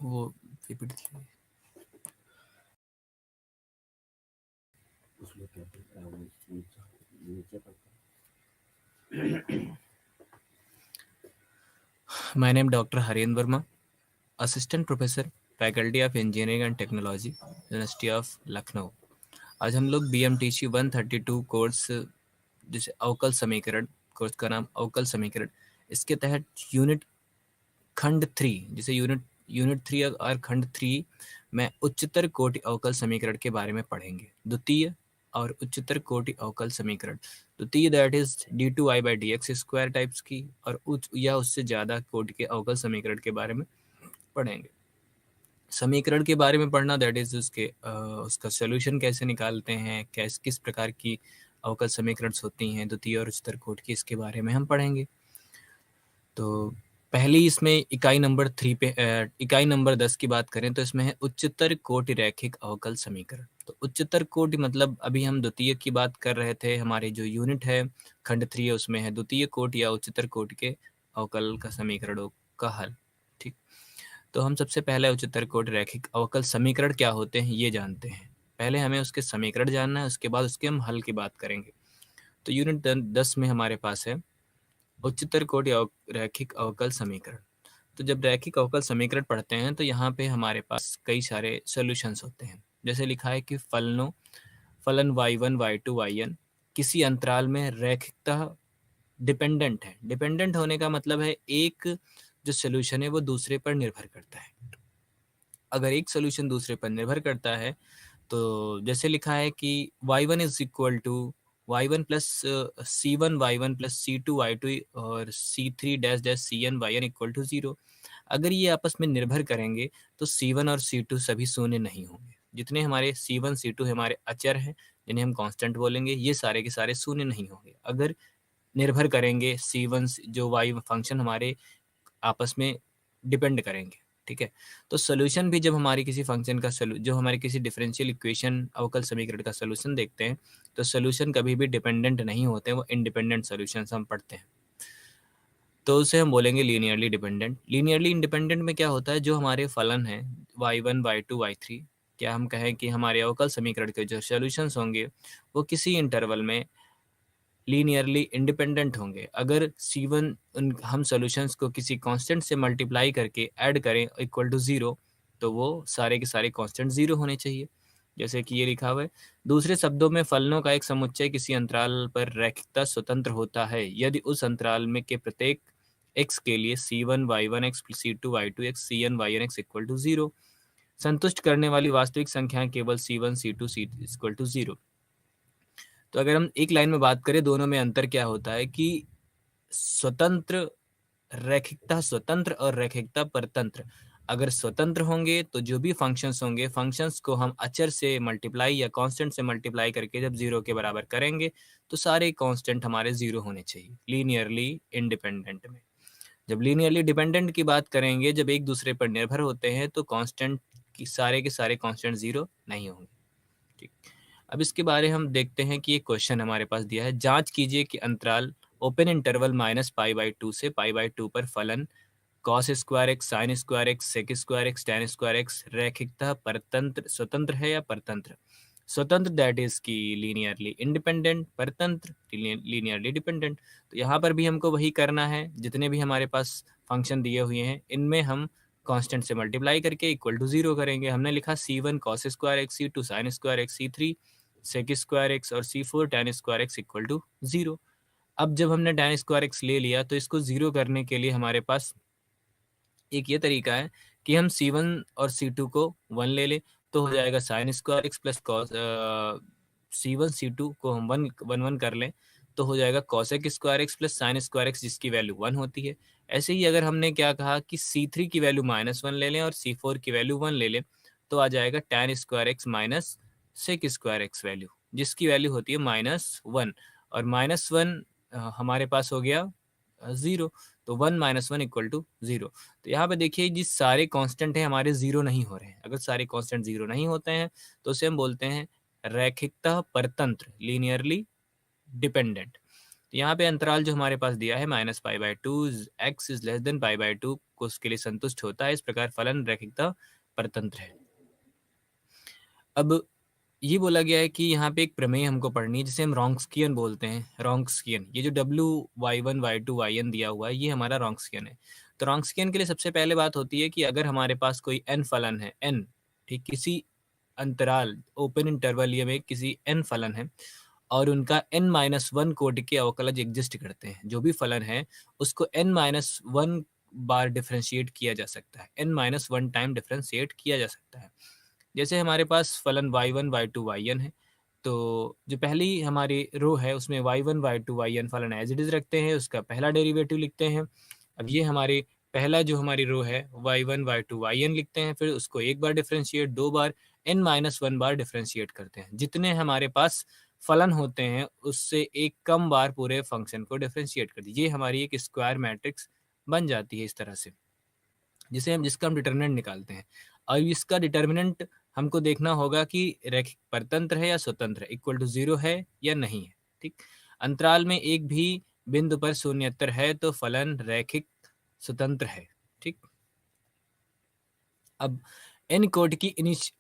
वो पीपीटी थी। My name Dr. Harian Verma, Assistant Professor, Faculty of Engineering and Technology, University of Lucknow। आज हम लोग BMTC 132 course, जिसे अवकल समीकरण, कोर्स का नाम अवकल समीकरण, इसके तहत यूनिट खंड 3, जिसे यूनिट 3 और खंड 3 में उच्चतर कोटि अवकल समीकरण के बारे में पढ़ेंगे। द्वितीय और उच्चतर कोटि अवकल समीकरण, द्वितीय दैट इज d2i/dx² टाइप्स की, और उच्च या उससे ज़्यादा कोटि के अवकल समीकरण के बारे में पढ़ेंगे। समीकरण के बारे में पढ़ना दैट इज उसका सोल्यूशन कैसे निकालते हैं, किस प्रकार की अवकल समीकरण होती हैं द्वितीय और उच्चतर कोटि की, इसके बारे में हम पढ़ेंगे। तो पहली इसमें इकाई नंबर 3 पे इकाई नंबर 10 की बात करें तो इसमें है उच्चतर कोटि रैखिक अवकल समीकरण। तो उच्चतर कोटि मतलब अभी हम द्वितीय की बात कर रहे थे, हमारे जो यूनिट है खंड 3 है उसमें है द्वितीय कोटि या उच्चतर कोटि के अवकल का समीकरणों का हल। ठीक, तो हम सबसे पहले उच्चतर कोटि रैखिक अवकल समीकरण क्या होते हैं ये जानते हैं। पहले हमें उसके समीकरण जानना है, उसके बाद उसके हम हल की बात करेंगे। तो यूनिट 10 में हमारे पास है उच्चतर कोटि रैखिक अवकल समीकरण। तो जब रैखिक अवकल समीकरण पढ़ते हैं तो यहाँ पे हमारे पास कई सारे सॉल्यूशंस होते हैं। जैसे लिखा है कि फलन y1 y2 yn किसी अंतराल में रैखिकता डिपेंडेंट है। डिपेंडेंट होने का मतलब है एक जो सॉल्यूशन है वो दूसरे पर निर्भर करता है। अगर एक सॉल्यूशन दूसरे पर निर्भर करता है तो जैसे लिखा है कि y1 is equal to y1 plus c1 y1 plus c2 y2 और c3 dash dash cn yn equal to 0। अगर ये आपस में निर्भर करेंगे तो c1 और c2 सभी शून्य नहीं होंगे। जितने हमारे c1 c2 हमारे अचर हैं, जिन्हें हम कांस्टेंट बोलेंगे, ये सारे के सारे शून्य नहीं होंगे। अगर निर्भर करेंगे c1 जो y फंक्शन हमारे आपस में डिपेंड करेंगे। ठीक है, तो सोल्यूशन भी जब हमारी किसी फंक्शन का जो हमारे किसी डिफरेंशियल इक्वेशन अवकल समीकरण का सोल्यूशन देखते हैं तो सोल्यूशन कभी भी डिपेंडेंट नहीं होते हैं, वो इंडिपेंडेंट सोल्यूशन हम पढ़ते हैं। तो उसे हम बोलेंगे लीनियरली डिपेंडेंट। लीनियरली इंडिपेंडेंट में क्या होता है, जो हमारे फलन हैं y1 y2 y3, क्या हम कहें कि हमारे अवकल समीकरण के जो सोल्यूशंस होंगे वो किसी इंटरवल में लीनियरली इंडिपेंडेंट होंगे। अगर C1 हम सॉल्यूशंस को किसी कांस्टेंट से मल्टीप्लाई करके ऐड करें इक्वल टू 0 तो वो सारे के सारे कांस्टेंट 0 होने चाहिए, जैसे कि ये लिखा हुआ है। दूसरे शब्दों में फलनों का एक समुच्चय किसी अंतराल पर रैखिकता स्वतंत्र होता है यदि उस अंतराल में के प्रत्येक x के लिए c1 y1 x c2 y2 x cn yn x equal to 0 संतुष्ट करने वाली वास्तविक संख्याएं केवल c1 c2 c equal to 0। तो अगर हम एक लाइन में बात करें, दोनों में अंतर क्या होता है कि स्वतंत्र रैखिकता स्वतंत्र और रैखिकता परतंत्र। अगर स्वतंत्र होंगे तो जो भी फंक्शंस होंगे, फंक्शंस को हम अचर से मल्टीप्लाई या कांस्टेंट से मल्टीप्लाई करके जब 0 के बराबर करेंगे तो सारे कांस्टेंट हमारे 0 होने चाहिए लीनियरली इंडिपेंडेंट में। जब लीनियरली डिपेंडेंट की बात करेंगे, जब एक दूसरे पर निर्भर होते हैं तो कांस्टेंट की सारे के सारे कांस्टेंट 0 नहीं होंगे। ठीक, अब इसके बारे हम देखते हैं कि ये क्वेश्चन हमारे पास दिया है। जांच कीजिए कि अंतराल ओपन इंटरवल -π/2 से π/2 पर फलन cos square x, sine square x, sec square x, tan square x रैखिकता परतंत्र स्वतंत्र है या परतंत्र। स्वतंत्र दैट इज की लीनियरली इंडिपेंडेंट, परतंत्र लीनियरली डिपेंडेंट। तो यहाँ पर भी हमको वही करना है, जितने भी हमारे पास फंक्शन दिए हुए हैं इनमें हम कांस्टेंट से मल्टीप्लाई करके इक्वल टू 0 करेंगे। हमने लिखा c1 cos square x, c2 sine square x, c3 sec square x और c4 tan square x equal to 0। अब जब हमने tan स्क्वायर एक्स ले लिया तो इसको 0 करने के लिए हमारे पास एक ये तरीका है कि हम c1 और c2 को 1 ले लें तो हो जाएगा sign square x plus cos. c1 c2 को हम 1 कर लें तो हो जाएगा cosec square x plus sign square x, जिसकी वैल्यू 1 होती है। ऐसे ही अगर हमने क्या कहा कि c3 की वैल्यू -1 ले लें और c4 की वैल्यू 1 ले लें तो आ जाएगा tan square x minus sec square x value, जिसकी वैल्यू होती है -1 और -1 हमारे पास हो गया 0। तो 1 - 1 इक्वल टू 0। तो यहाँ पे देखिए जिस सारे कांस्टेंट हैं हमारे 0 नहीं हो रहे हैं। अगर सारे कांस्टेंट 0 नहीं होते हैं तो उसे हम बोलते हैं रैखिकता परतंत्र लीनियरली डिपेंडेंट। तो यहाँ पे अंतराल जो हमारे पास दिया है -π/2 x इज लेस देन π/2 को उसके लिए संतुष्ट होता है। इस प्रकार फलन रैखिकता परतंत्र है। अब ये बोला गया है कि यहाँ पे एक प्रमेय हमको पढ़नी है जिसे हम रॉन्क्स्कियन बोलते हैं। रॉन्क्स्कियन, ये जो W y1 y2 yn दिया हुआ है ये हमारा रॉन्क्स्कियन है। तो रॉन्क्स्कियन के लिए सबसे पहले बात होती है कि अगर हमारे पास कोई n फलन है, n, ठीक, किसी अंतराल ओपन इंटरवल में किसी n फलन है और उनका n-1 कोटि के अवकलज एग्जिस्ट करते हैं, जो भी फलन है उसको n-1 बार डिफरेंशिएट किया जा सकता है, n-1 टाइम डिफरेंशिएट किया जा सकता है। जैसे हमारे पास फलन y1 y2 yn है, तो जो पहली हमारी रो है उसमें y1 y2 yn फलन एज इट इज रखते हैं, उसका पहला डेरिवेटिव लिखते हैं। अब ये हमारी पहला जो हमारी रो है y1 y2 yn लिखते हैं, फिर उसको एक बार डिफरेंशिएट, दो बार, n-1 बार डिफरेंशिएट करते हैं। जितने हमारे पास फलन होते हैं उससे एक कम बार पूरे फंक्शन को डिफरेंशिएट कर दीजिए। हमारी एक स्क्वायर मैट्रिक्स बन जाती है इस तरह से, जिसका हम डिटर्मिनेंट निकालते हैं। और इसका डिटर्मिनेंट हमको देखना होगा कि रैखिक परतंत्र है या स्वतंत्र है, इक्वल टू 0 है या नहीं है। ठीक, अंतराल में एक भी बिंदु पर शून्यतर है तो फलन रैखिक स्वतंत्र है। ठीक, अब एन कोड की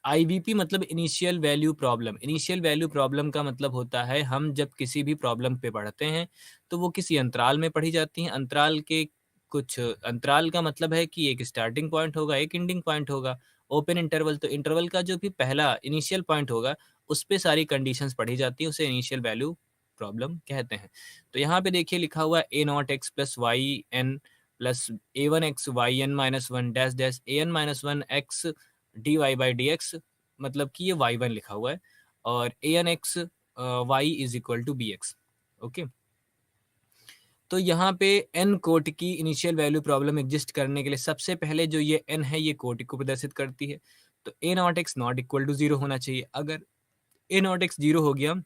IVP मतलब initial value problem. Initial value problem का मतलब होता है हम जब किसी भी प्रॉब्लम पे पढ़ते हैं तो वो किसी अंतराल में पढ़ी जाती हैं। अंतराल का मतलब है कि एक स्टार्टिंग पॉइंट होगा, एक एंडिंग पॉइंट होगा। ओपन इंटरवल, तो इंटरवल का जो भी पहला इनिशियल पॉइंट होगा उस पे सारी कंडीशंस पढ़ी जाती हैं, उसे इनिशियल वैल्यू प्रॉब्लम कहते हैं। तो यहाँ पे देखिए लिखा हुआ है a0x plus y n plus a1x yn-1 dash dash an-1x dy/dx, मतलब कि ये y1 लिखा हुआ है, और an(x) y is equal to bx। Okay, तो यहाँ पे n कोटि की इनिशियल वैल्यू प्रॉब्लम एग्जिस्ट करने के लिए सबसे पहले जो ये n है ये कोटि को प्रदर्शित करती है, तो a0x नॉट इक्वल टू 0 होना चाहिए। अगर a0x 0 हो गया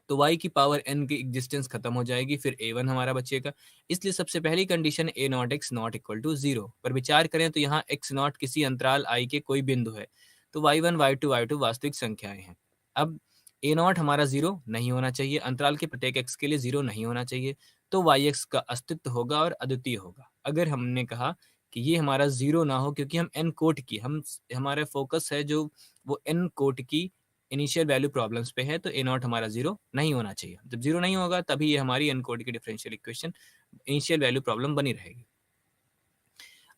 तो y की पावर n की एग्जिस्टेंस खत्म हो जाएगी, फिर a1 हमारा बचेगा। इसलिए सबसे पहली condition a0x not equal to 0 पर विचार करें तो यहाँ x0 किसी अंतराल i के कोई बिंदु है, तो y1 y2 y2 वास्तविक संख्याएं हैं। अब a0 हमारा 0 नहीं होना चाहिए, अंतराल के प्रत्येक x के लिए 0 नहीं होना चाहिए, तो yx का अस्तित्व होगा और अद्वितीय होगा। अगर हमने कहा कि ये हमारा 0 ना हो, क्योंकि हम n कोट की हमारा फोकस है जो वो n कोट की इनिशियल वैल्यू प्रॉब्लम्स पे है, तो a0 हमारा 0 नहीं होना चाहिए। जब 0 नहीं होगा तभी ये हमारी n कोड की differential equation initial value problem बनी रहेगी।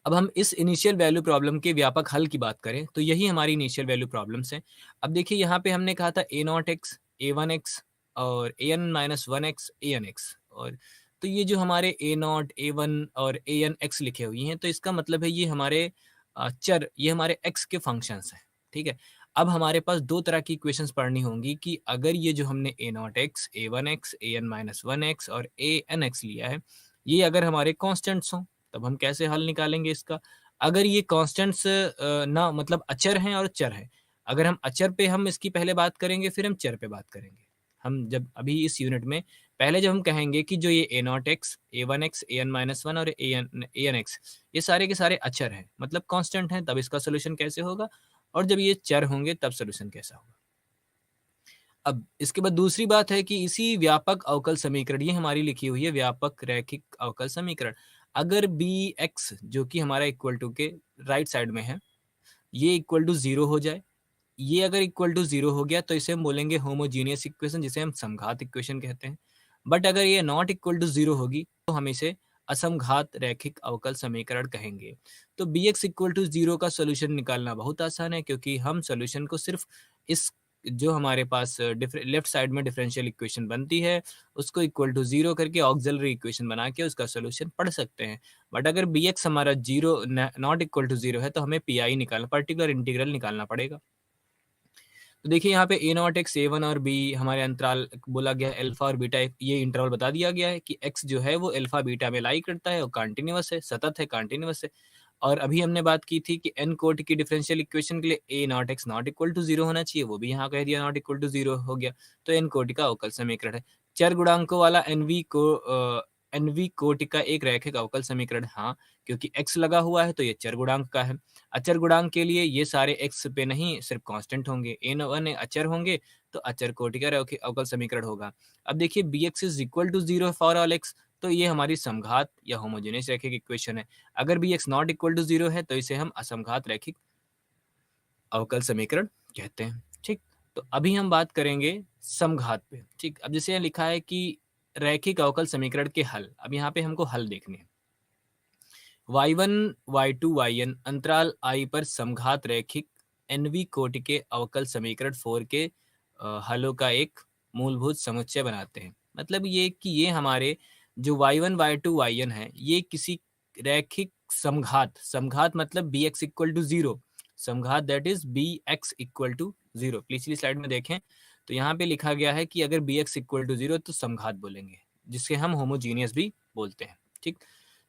अब हम इस इनिशियल वैल्यू प्रॉब्लम के व्यापक हल की बात करें तो यही हमारी इनिशियल वैल्यू प्रॉब्लम्स हैं। अब देखिए यहाँ पे हमने कहा था a0x, a1x और an-1x anx, और तो ये जो हमारे a0, a1 और anx लिखे हुए हैं, तो इसका मतलब है ये हमारे चर, ये हमारे x के फंक्शंस हैं। ठीक है, अब हमारे पास दो तरह की इक्वेशंस पढ़नी होंगी कि अगर ये जो हमने a0x, a1x, an-1x और anx लिया है, ये अगर हमारे कांस्टेंट्स हों तब हम कैसे हल निकालेंगे इसका। अगर ये कांस्टेंट्स ना, मतलब अचर हैं और चर हैं, अगर हम अचर पे हम इसकी पहले बात करेंगे, फिर हम चर पे बात करेंगे। हम जब अभी इस यूनिट में पहले जब हम कहेंगे कि जो ये a0x, a1x, an-1 और anx ये सारे के सारे अचर हैं, मतलब कांस्टेंट हैं, तब इसका सोल्यूशन कैसे होगा, और जब ये चर होंगे तब सोल्यूशन कैसा होगा। अब इसके बाद दूसरी बात है कि इसी व्यापक अवकल समीकरण, ये हमारी लिखी हुई है व्यापक रैखिक अवकल समीकरण, अगर bx जो कि हमारा इक्वल टू के राइट साइड में है, ये इक्वल टू 0 हो जाए, ये अगर इक्वल टू 0 हो गया तो इसे हम बोलेंगे होमोजीनियस इक्वेशन, जिसे हम समघात इक्वेशन कहते हैं। बट अगर ये नॉट इक्वल टू 0 होगी तो हम इसे असमघात रैखिक अवकल समीकरण कहेंगे। तो bx इक्वल टू 0 का सोल्यूशन निकालना बहुत आसान है, क्योंकि हम सोल्यूशन को सिर्फ इस जो हमारे पास लेफ्ट साइड में डिफरेंशियल इक्वेशन बनती है उसको इक्वल टू 0 करके ऑक्सिलरी इक्वेशन बना के उसका सोल्यूशन पढ़ सकते हैं। बट अगर bx हमारा 0 नॉट इक्वल टू 0 है तो हमें PI निकालना, पर्टिकुलर इंटीग्रल निकालना पड़ेगा। तो देखिए यहाँ पे a0x, a1 और b हमारे अंतराल बोला गया है अल्फा और बीटा, ये इंटरवल बता दिया गया है कि x जो है वो अल्फा बीटा में लाई करता है और कंटिन्यूअस है, सतत है, कंटिन्यूअस है। और अभी हमने बात की थी कि n कोट की डिफरेंशियल इक्वेशन के लिए a0x नॉट इक्वल टू 0 होना चाहिए, वो भी यहाँ कह दिया नॉट इक्वल टू 0 हो गया, तो n कोट का अवकल समीकरण है। चर गुणांकों वाला nv को एनवी कोटि का एक रैखिक अवकल समीकरण? हाँ, क्योंकि x लगा हुआ है तो ये चर गुणांक का है। अचर गुणांक के लिए ये सारे x पे नहीं सिर्फ कांस्टेंट होंगे, n1 अचर होंगे तो अचर कोटि का रैखिक अवकल समीकरण होगा। अब देखिए bx is equal to 0 for all x, तो ये हमारी समघात या होमोजेनियस रैखिक इक्वेशन है। अगर bx नॉट इक्वल टू 0 है तो इसे हम असमघात रैखिक अवकल समीकरण कहते हैं। ठीक, तो अभी हम बात करेंगे समघात पे। ठीक, अब जैसे यहाँ लिखा है कि रैखिक अवकल समीकरण के हल, अब यहाँ पे हमको हल देखने हैं। y1 y2 yn अंतराल i पर समघात रैखिक nv कोटि के अवकल समीकरण 4 के हलों का एक मूलभूत समुच्चय बनाते हैं। मतलब ये कि ये हमारे जो y1 y2 yn है ये किसी रैखिक समघात, समघात मतलब bx इक्वल टू 0, समघात that is bx equal to 0। पिछली स्लाइड में देखें तो यहाँ पे लिखा गया है कि अगर bx इक्वल टू 0 तो समघात बोलेंगे, जिसके हम होमोजीनियस भी बोलते हैं। ठीक,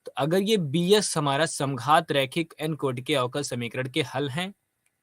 तो अगर ये bs हमारा समघात रैखिक n कोटि के अवकल समीकरण के हल हैं,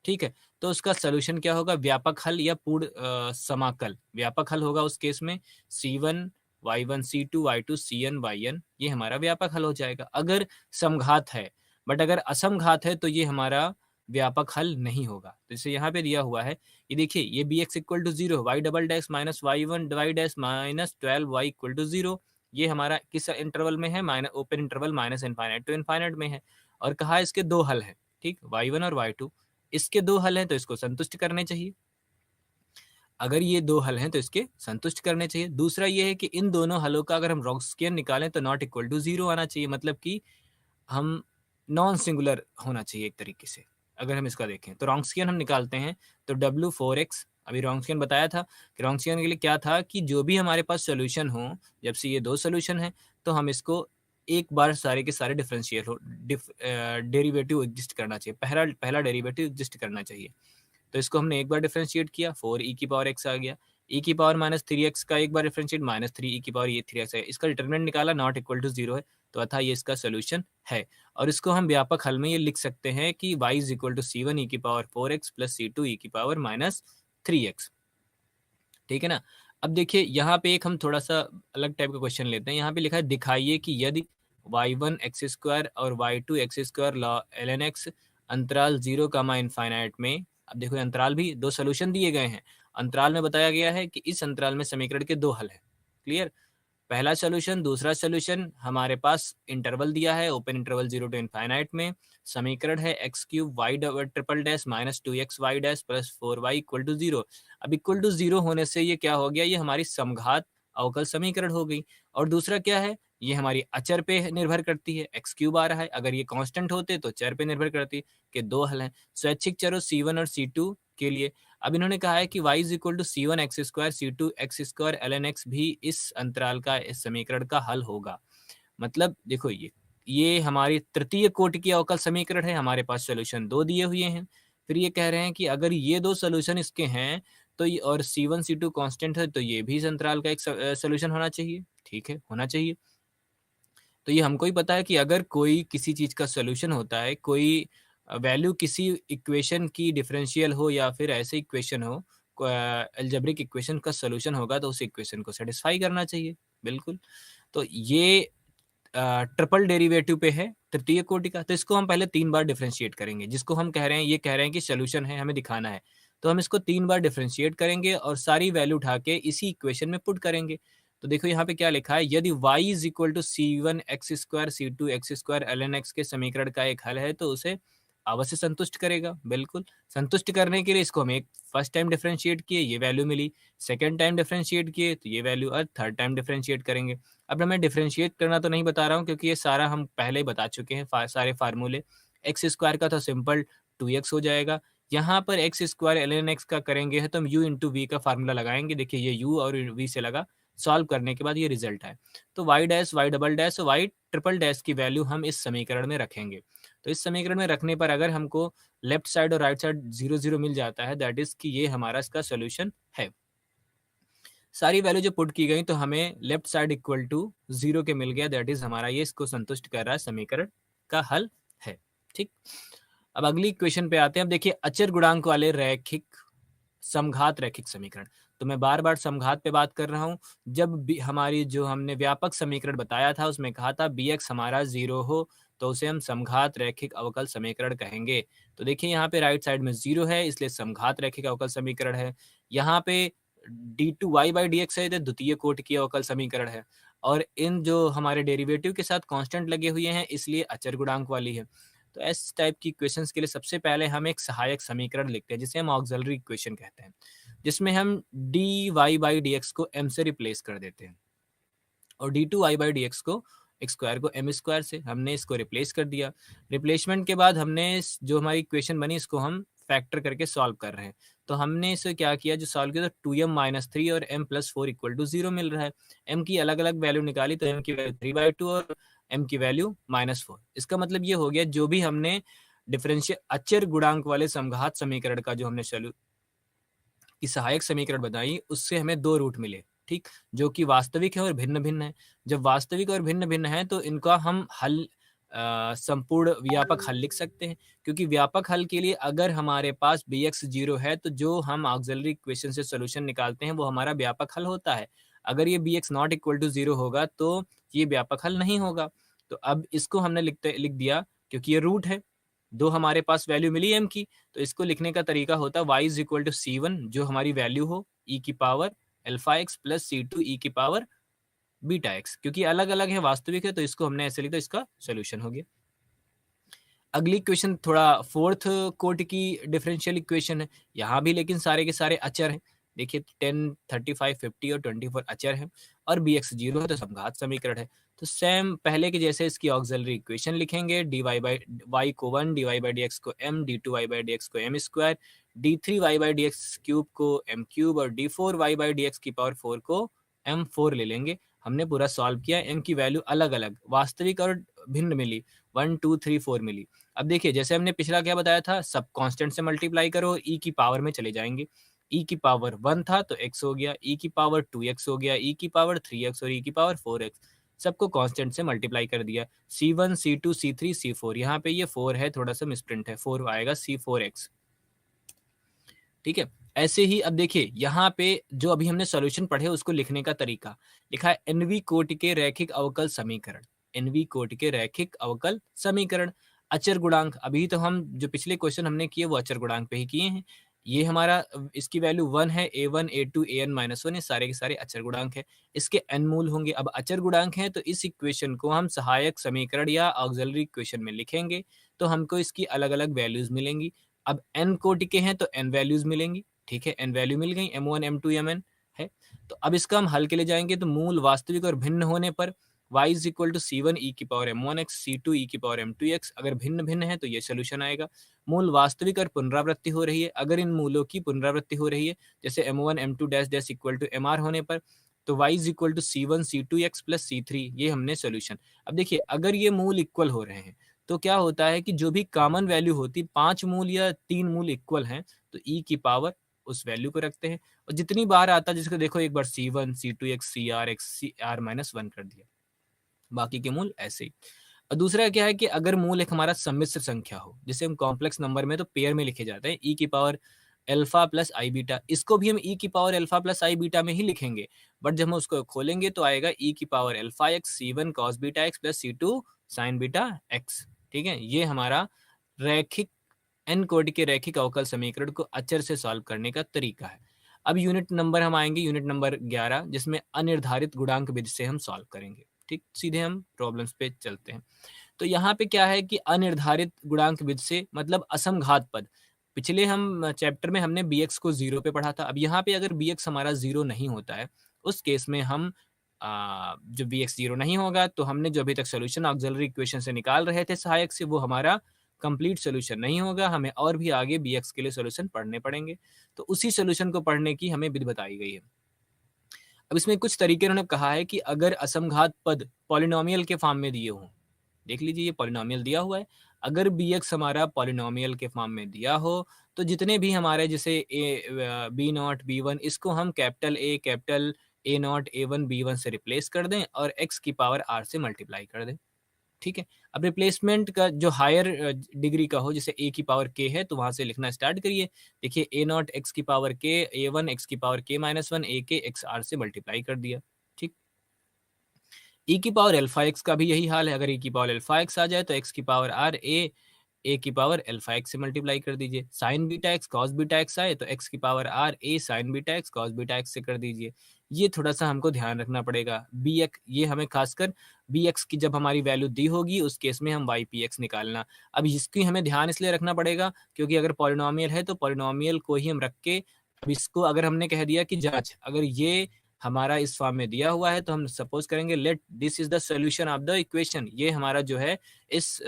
ठीक है, तो उसका सॉल्यूशन क्या होगा? व्यापक हल या पूर्ण समाकल। व्यापक हल होगा उस केस में c1 y1 c2 y2 cn yn, ये हमारा व्यापक हल हो जाएगा अगर समघात है। बट अगर असमघात है तो ये हमारा व्यापक हल नहीं होगा। तो इसे यहाँ पे दिया हुआ है, ये देखिए ये bx equal to 0, y double dash minus y1 y dash minus 12y equal to 0, ये हमारा किस इंटरवल में है? Minus open interval minus infinite to infinite में है। और कहा इसके दो हल हैं, ठीक, y1 और y2, इसके दो हल हैं तो इसको संतुष्ट करने चाहिए। अगर ये दो हल हैं तो इसके संतुष्ट करने चाहिए। दूसरा ये है कि इन दोनों हलों का अगर हम रॉन्स्कियन निकालें तो नॉट इक्वल टू 0 आना चाहिए, मतलब कि हम नॉन सिंगुलर होना चाहिए एक तरीके से। अगर हम इसका देखें तो रॉन्स्कियन हम निकालते हैं तो W4x, अभी रॉन्स्कियन बताया था कि रॉन्स्कियन के लिए क्या था कि जो भी हमारे पास सोल्यूशन हो, जब से ये दो सोल्यूशन है तो हम इसको एक बार सारे के सारे डिफरेंशिएट हो, डेरिवेटिव एग्जिस्ट करना चाहिए, पहला डेरिवेटिव एग्जिस्ट करना चाहिए। तो इसको हमने एक बार डिफरेंशिएट किया, 4e की पावर x आ गया, e की पावर माइनस 3x का एक बार डिफरेंशिएट माइनस 3e की पावर ये 3x है। इसका डिटरमिनेंट निकाला, नॉट इक्वल टू 0 है, तो अतः ये इसका सोल्यूशन है। और इसको हम व्यापक हल में ये लिख सकते हैं कि y is equal to c1 e की power 4x plus c2 e की पावर माइनस 3x। ठीक है ना। अब देखिए यहाँ पे एक हम थोड़ा सा अलग टाइप का क्वेश्चन लेते हैं। यहाँ पे लिखा है दिखाइए कि यदि y1 एक्स स्क्वायर और y2 x square ln x अंतराल 0 कामा इनफाइनाइट में, अब देखो अंतराल भी दो सोल्यूशन दिए गए हैं। अंतराल में बताया गया है कि इस अंतराल में समीकरण के दो हल हैं। क्लियर, पहला सोल्यूशन, दूसरा सोल्यूशन, हमारे पास इंटरवल दिया है ओपन इंटरवल 0 टू इनफाइनाइट में। समीकरण है x cube y triple dash minus 2x y dash plus 4y equal to 0। अब इक्वल टू 0 होने से ये क्या हो गया? ये हमारी समघात अवकल समीकरण हो गई। और दूसरा क्या है? ये हमारी अचर पे निर्भर करती है, एक्स क्यूब आ रहा है, अगर ये कांस्टेंट होते तो चर पे निर्भर करती। के दो हल हैं स्वैच्छिक चरों c1 और c2 के लिए। अब इन्होंने कहा है कि y is equal to c1 x square c2 x square ln x भी इस अंतराल का, इस समीकरण का हल होगा। मतलब देखो ये हमारी तृतीय कोटि की अवकल समीकरण है, हमारे पास सोल्यूशन दो दिए हुए हैं। फिर ये कह रहे हैं कि अगर ये दो सोल्यूशन इसके हैं तो ये, और c1 c2 कांस्टेंट है, तो ये भी इस अंतराल का एक सोल्यूशन होना चाहिए। ठीक है, होना चाहिए। तो ये हमको ही पता है कि अगर कोई किसी चीज का सोल्यूशन होता है, कोई वैल्यू किसी इक्वेशन की डिफरेंशियल हो या फिर ऐसे इक्वेशन हो, अलजेब्रिक इक्वेशन का सोल्यूशन होगा, तो उस इक्वेशन को सेटिस्फाई करना चाहिए। बिल्कुल। तो ये ट्रिपल डेरिवेटिव पे है तृतीय कोटि का, तो इसको हम पहले 3 बार डिफरेंशिएट करेंगे। जिसको हम कह रहे हैं, ये कह रहे हैं कि सोल्यूशन है, हमें दिखाना है, तो हम इसको 3 बार डिफरेंशिएट करेंगे और सारी वैल्यू उठा के इसी इक्वेशन में पुट करेंगे। तो देखो यहाँ पे क्या लिखा है, यदि y is equal to c1 x square c2 x square ln x के समीकरण का एक हल है, तो उसे अवश्य संतुष्ट करेगा। बिल्कुल, संतुष्ट करने के लिए इसको हम एक फर्स्ट टाइम डिफरेंशिएट किए, ये वैल्यू मिली, सेकेंड टाइम डिफरेंशिएट किए तो ये वैल्यू, और थर्ड टाइम डिफरेंशिएट करेंगे। अब मैं डिफरेंशिएट करना तो नहीं बता रहा हूँ क्योंकि ये सारा हम पहले ही बता चुके हैं, सारे फार्मूले। एक्स स्क्वायर का तो सिंपल 2x हो जाएगा। यहाँ पर एक्स स्क्वायर ln x का करेंगे है तो हम u इंटू वी का फार्मूला लगाएंगे। देखिए ये u और v से लगा, सॉल्व करने के बाद ये रिजल्ट है। तो y dash y double dash y triple dash की वैल्यू हम इस समीकरण में रखेंगे। तो इस समीकरण में रखने पर अगर हमको लेफ्ट साइड और राइट साइड 0 0 मिल जाता है, दैट इज कि ये हमारा इसका सोल्यूशन है। सारी वैल्यू जो पुट की गई तो हमें लेफ्ट साइड इक्वल टू 0 के मिल गया, दैट इज हमारा ये इसको संतुष्ट कर रहा है, समीकरण का हल है। ठीक, अब अगली इक्वेशन पे आते हैं। अब देखिए अचर गुणांक वाले रैखिक समघात रैखिक समीकरण। तो मैं बार बार समघात पे बात कर रहा हूँ। जब भी हमारी जो हमने व्यापक समीकरण बताया था उसमें कहा था bx हमारा 0 हो तो उसे हम समघात रैखिक अवकल समीकरण कहेंगे। तो देखिए यहाँ पे राइट साइड में 0 है इसलिए समघात रैखिक अवकल समीकरण है। यहाँ पे d2y/dx है, द्वितीय कोटि की अवकल समीकरण है, और इन जो हमारे डेरिवेटिव के साथ कांस्टेंट लगे हुए हैं इसलिए अचर गुणांक वाली है। तो इस टाइप की इक्वेशंस के लिए सबसे पहले हम एक सहायक समीकरण लिखते हैं जिसे हम ऑक्सिलरी इक्वेशन कहते हैं, जिसमें हम dy/dx को m से रिप्लेस कर देते हैं और d2y/dx को एक्स स्क्वायर को एम स्क्वायर से हमने इसको रिप्लेस कर दिया। रिप्लेसमेंट के बाद हमने जो हमारी इक्वेशन बनी इसको हम फैक्टर करके सॉल्व कर रहे हैं। तो हमने इसे क्या किया, जो सॉल्व किया तो 2m-3 और m+4 इक्वल टू 0 मिल रहा है। m की अलग अलग वैल्यू निकाली तो m की वैल्यू 3/2 और m की वैल्यू -4। इसका मतलब ये हो गया जो भी हमने डिफरेंशियल अचर गुणांक वाले समघात समीकरण का जो हमने की सहायक समीकरण बनाई उससे हमें दो रूट मिले, ठीक, जो कि वास्तविक है और भिन्न भिन्न है। जब वास्तविक और भिन्न भिन्न है तो इनका हम हल संपूर्ण व्यापक हल लिख सकते हैं, क्योंकि व्यापक हल के लिए अगर हमारे पास bx 0 है तो जो हम ऑक्सिलरी इक्वेशन से सोल्यूशन निकालते हैं वो हमारा व्यापक हल होता है। अगर ये bx नॉट इक्वल टू 0 होगा तो ये व्यापक हल नहीं होगा। तो अब इसको हमने लिख दिया क्योंकि ये रूट है, दो हमारे पास वैल्यू मिली m की, तो इसको लिखने का तरीका होता है y is equal to c1 जो हमारी वैल्यू हो e की power alpha x plus c2 e की पावर बीटा एक्स, क्योंकि अलग अलग है वास्तविक है तो इसको हमने ऐसे लिखा, इसका सोल्यूशन हो गया। अगली इक्वेशन थोड़ा फोर्थ कोट की डिफरेंशियल इक्वेशन है, यहाँ भी लेकिन सारे के सारे अचर हैं। देखिए 10, 35, 50 और 24 अचर हैं और bx 0 है तो समघात समीकरण है। तो सेम पहले के जैसे इसकी ऑक्सिलरी इक्वेशन लिखेंगे, dy/y को 1, dy/dx को m, d2y/dx को m स्क्वायर, d3y/dx क्यूब को m क्यूब और d4y/dx की पावर 4 को m4 ले लेंगे। हमने पूरा सॉल्व किया, m की वैल्यू अलग अलग वास्तविक और भिन्न मिली, 1, 2, 3, 4 मिली। अब देखिए जैसे हमने पिछला क्या बताया था, सब कांस्टेंट से मल्टीप्लाई करो और e की पावर में चले जाएंगे। e की पावर 1 था तो x हो गया, e की पावर 2x हो गया, e की पावर 3x और e की पावर 4x, सबको कांस्टेंट से मल्टीप्लाई कर दिया। c1, c2, c3, c4, यहाँ पे ये 4 है, थोड़ा सा मिसप्रिंट है, 4 आएगा c4x, ठीक है। ऐसे ही अब देखिए यहाँ पे जो अभी हमने सॉल्यूशन पढ़े उसको लिखने का तरीका लिखा है, एनवी कोटि के रैखिक अवकल समीकरण, एनवी कोटि के रैखिक अवकल समीकरण, अचर गुणांक। अभी तो हम जो पिछले क्वेश्चन हमने किए वो अचर गुणांक पे ही किए हैं। ये हमारा इसकी वैल्यू 1 है, a1, a2, an-1, ये सारे के सारे अचर गुणांक है, इसके n मूल होंगे। अब अचर गुणांक है तो इस इक्वेशन को हम सहायक समीकरण या ऑक्सिलरी इक्वेशन में लिखेंगे तो हमको इसकी अलग अलग वैल्यूज मिलेंगी। अब n कोटि के हैं तो n वैल्यूज मिलेंगी, ठीक है, n वैल्यू मिल गई, m1, m2, mn है। तो अब इसका हम हल के लिए जाएंगे तो मूल वास्तविक और भिन्न होने पर y is equal to c1 e की पावर m1x, c2 e की पावर m2x, अगर भिन्न भिन्न है तो ये सोल्यूशन आएगा। मूल वास्तविक और पुनरावृत्ति हो रही है, अगर इन मूलों की पुनरावृत्ति हो रही है जैसे m1 m2 dash dash equal to mr होने पर तो y is equal to c1 c2x plus c3, ये हमने सोल्यूशन। अब देखिए अगर ये मूल इक्वल हो रहे हैं तो क्या होता है कि जो भी कॉमन वैल्यू होती, 5 मूल या 3 मूल इक्वल हैं तो e की पावर उस वैल्यू को रखते हैं और जितनी बार आता है जिसको देखो एक बार c1 c2x cr cr-1 कर दिया, बाकी के मूल ऐसे ही। और दूसरा क्या है कि अगर मूल एक हमारा सम्मिश्र संख्या हो, जिसे हम कॉम्प्लेक्स नंबर में तो पेयर में लिखे जाते हैं, e की पावर अल्फा प्लस आई बीटा, इसको भी हम e की पावर अल्फा प्लस आई बीटा में ही लिखेंगे, बट जब हम उसको खोलेंगे तो आएगा e की power alpha x c1 cos beta x plus c2 sin beta x, ठीक है। ये हमारा रैखिक n कोटि के रैखिक अवकल समीकरण को अचर से सॉल्व करने का तरीका है। अब यूनिट नंबर हम आएंगे, यूनिट नंबर 11, जिसमें अनिर्धारित गुणांक विधि से हम सॉल्व करेंगे, ठीक। सीधे हम प्रॉब्लम्स पे चलते हैं। तो यहाँ पे क्या है कि अनिर्धारित गुणांक विधि से मतलब असमघात पद, पिछले हम चैप्टर में हमने bx को 0 पे पढ़ा था। अब यहाँ पे अगर bx हमारा 0 नहीं होता है उस केस में हम जो bx 0 नहीं होगा तो हमने जो अभी तक सोल्यूशन ऑक्सिलरी इक्वेशन से निकाल रहे थे सहायक से, वो हमारा कंप्लीट सोल्यूशन नहीं होगा, हमें और भी आगे bx के लिए सोल्यूशन पढ़ने पड़ेंगे। तो उसी सोल्यूशन को पढ़ने की हमें विधि बताई गई है। अब इसमें कुछ तरीके उन्होंने कहा है कि अगर असमघात पद पॉलिनोमियल के फॉर्म में दिए हों, देख लीजिए ये पॉलिनोमियल दिया हुआ है, अगर bx हमारा पॉलिनोमियल के फॉर्म में दिया हो तो जितने भी हमारे जैसे बी नॉट b1, इसको हम capital A not A1 B1 से रिप्लेस कर दें और x की पावर r से मल्टीप्लाई कर दें, ठीक है। अब रिप्लेसमेंट का जो हायर डिग्री का हो, जैसे ए की पावर के है तो वहां से लिखना स्टार्ट करिए। देखिए ए नॉट एक्स की पावर के, ए वन एक्स की पावर के माइनस वन, ए के एक्स आर से मल्टीप्लाई कर दिया। ठीक। ई की पावर एल्फा एक्स का भी यही हाल है। अगर ई की पावर एल्फा एक्स आ जाए तो एक्स की पावर आर ए की पावर एल्फा एक्स से मल्टीप्लाई कर दीजिए। Sine beta x cos beta x आए तो एक्स की power r a sine beta x cos beta x से कर दीजिए। ये थोड़ा सा हमको ध्यान रखना पड़ेगा। बी एक्स, ये हमें खासकर बी एक्स की जब हमारी वैल्यू दी होगी उस केस में हम वाई पी एक्स निकालना। अब इसकी हमें ध्यान इसलिए रखना पड़ेगा क्योंकि अगर पॉलिनोमियल है तो पॉलिनोमियल को ही हम रख के, अब इसको अगर हमने कह दिया कि जांच, अगर ये हमारा इस फॉर्म में दिया हुआ है तो हम सपोज करेंगे let this is the solution of the equation, ये हमारा जो है इस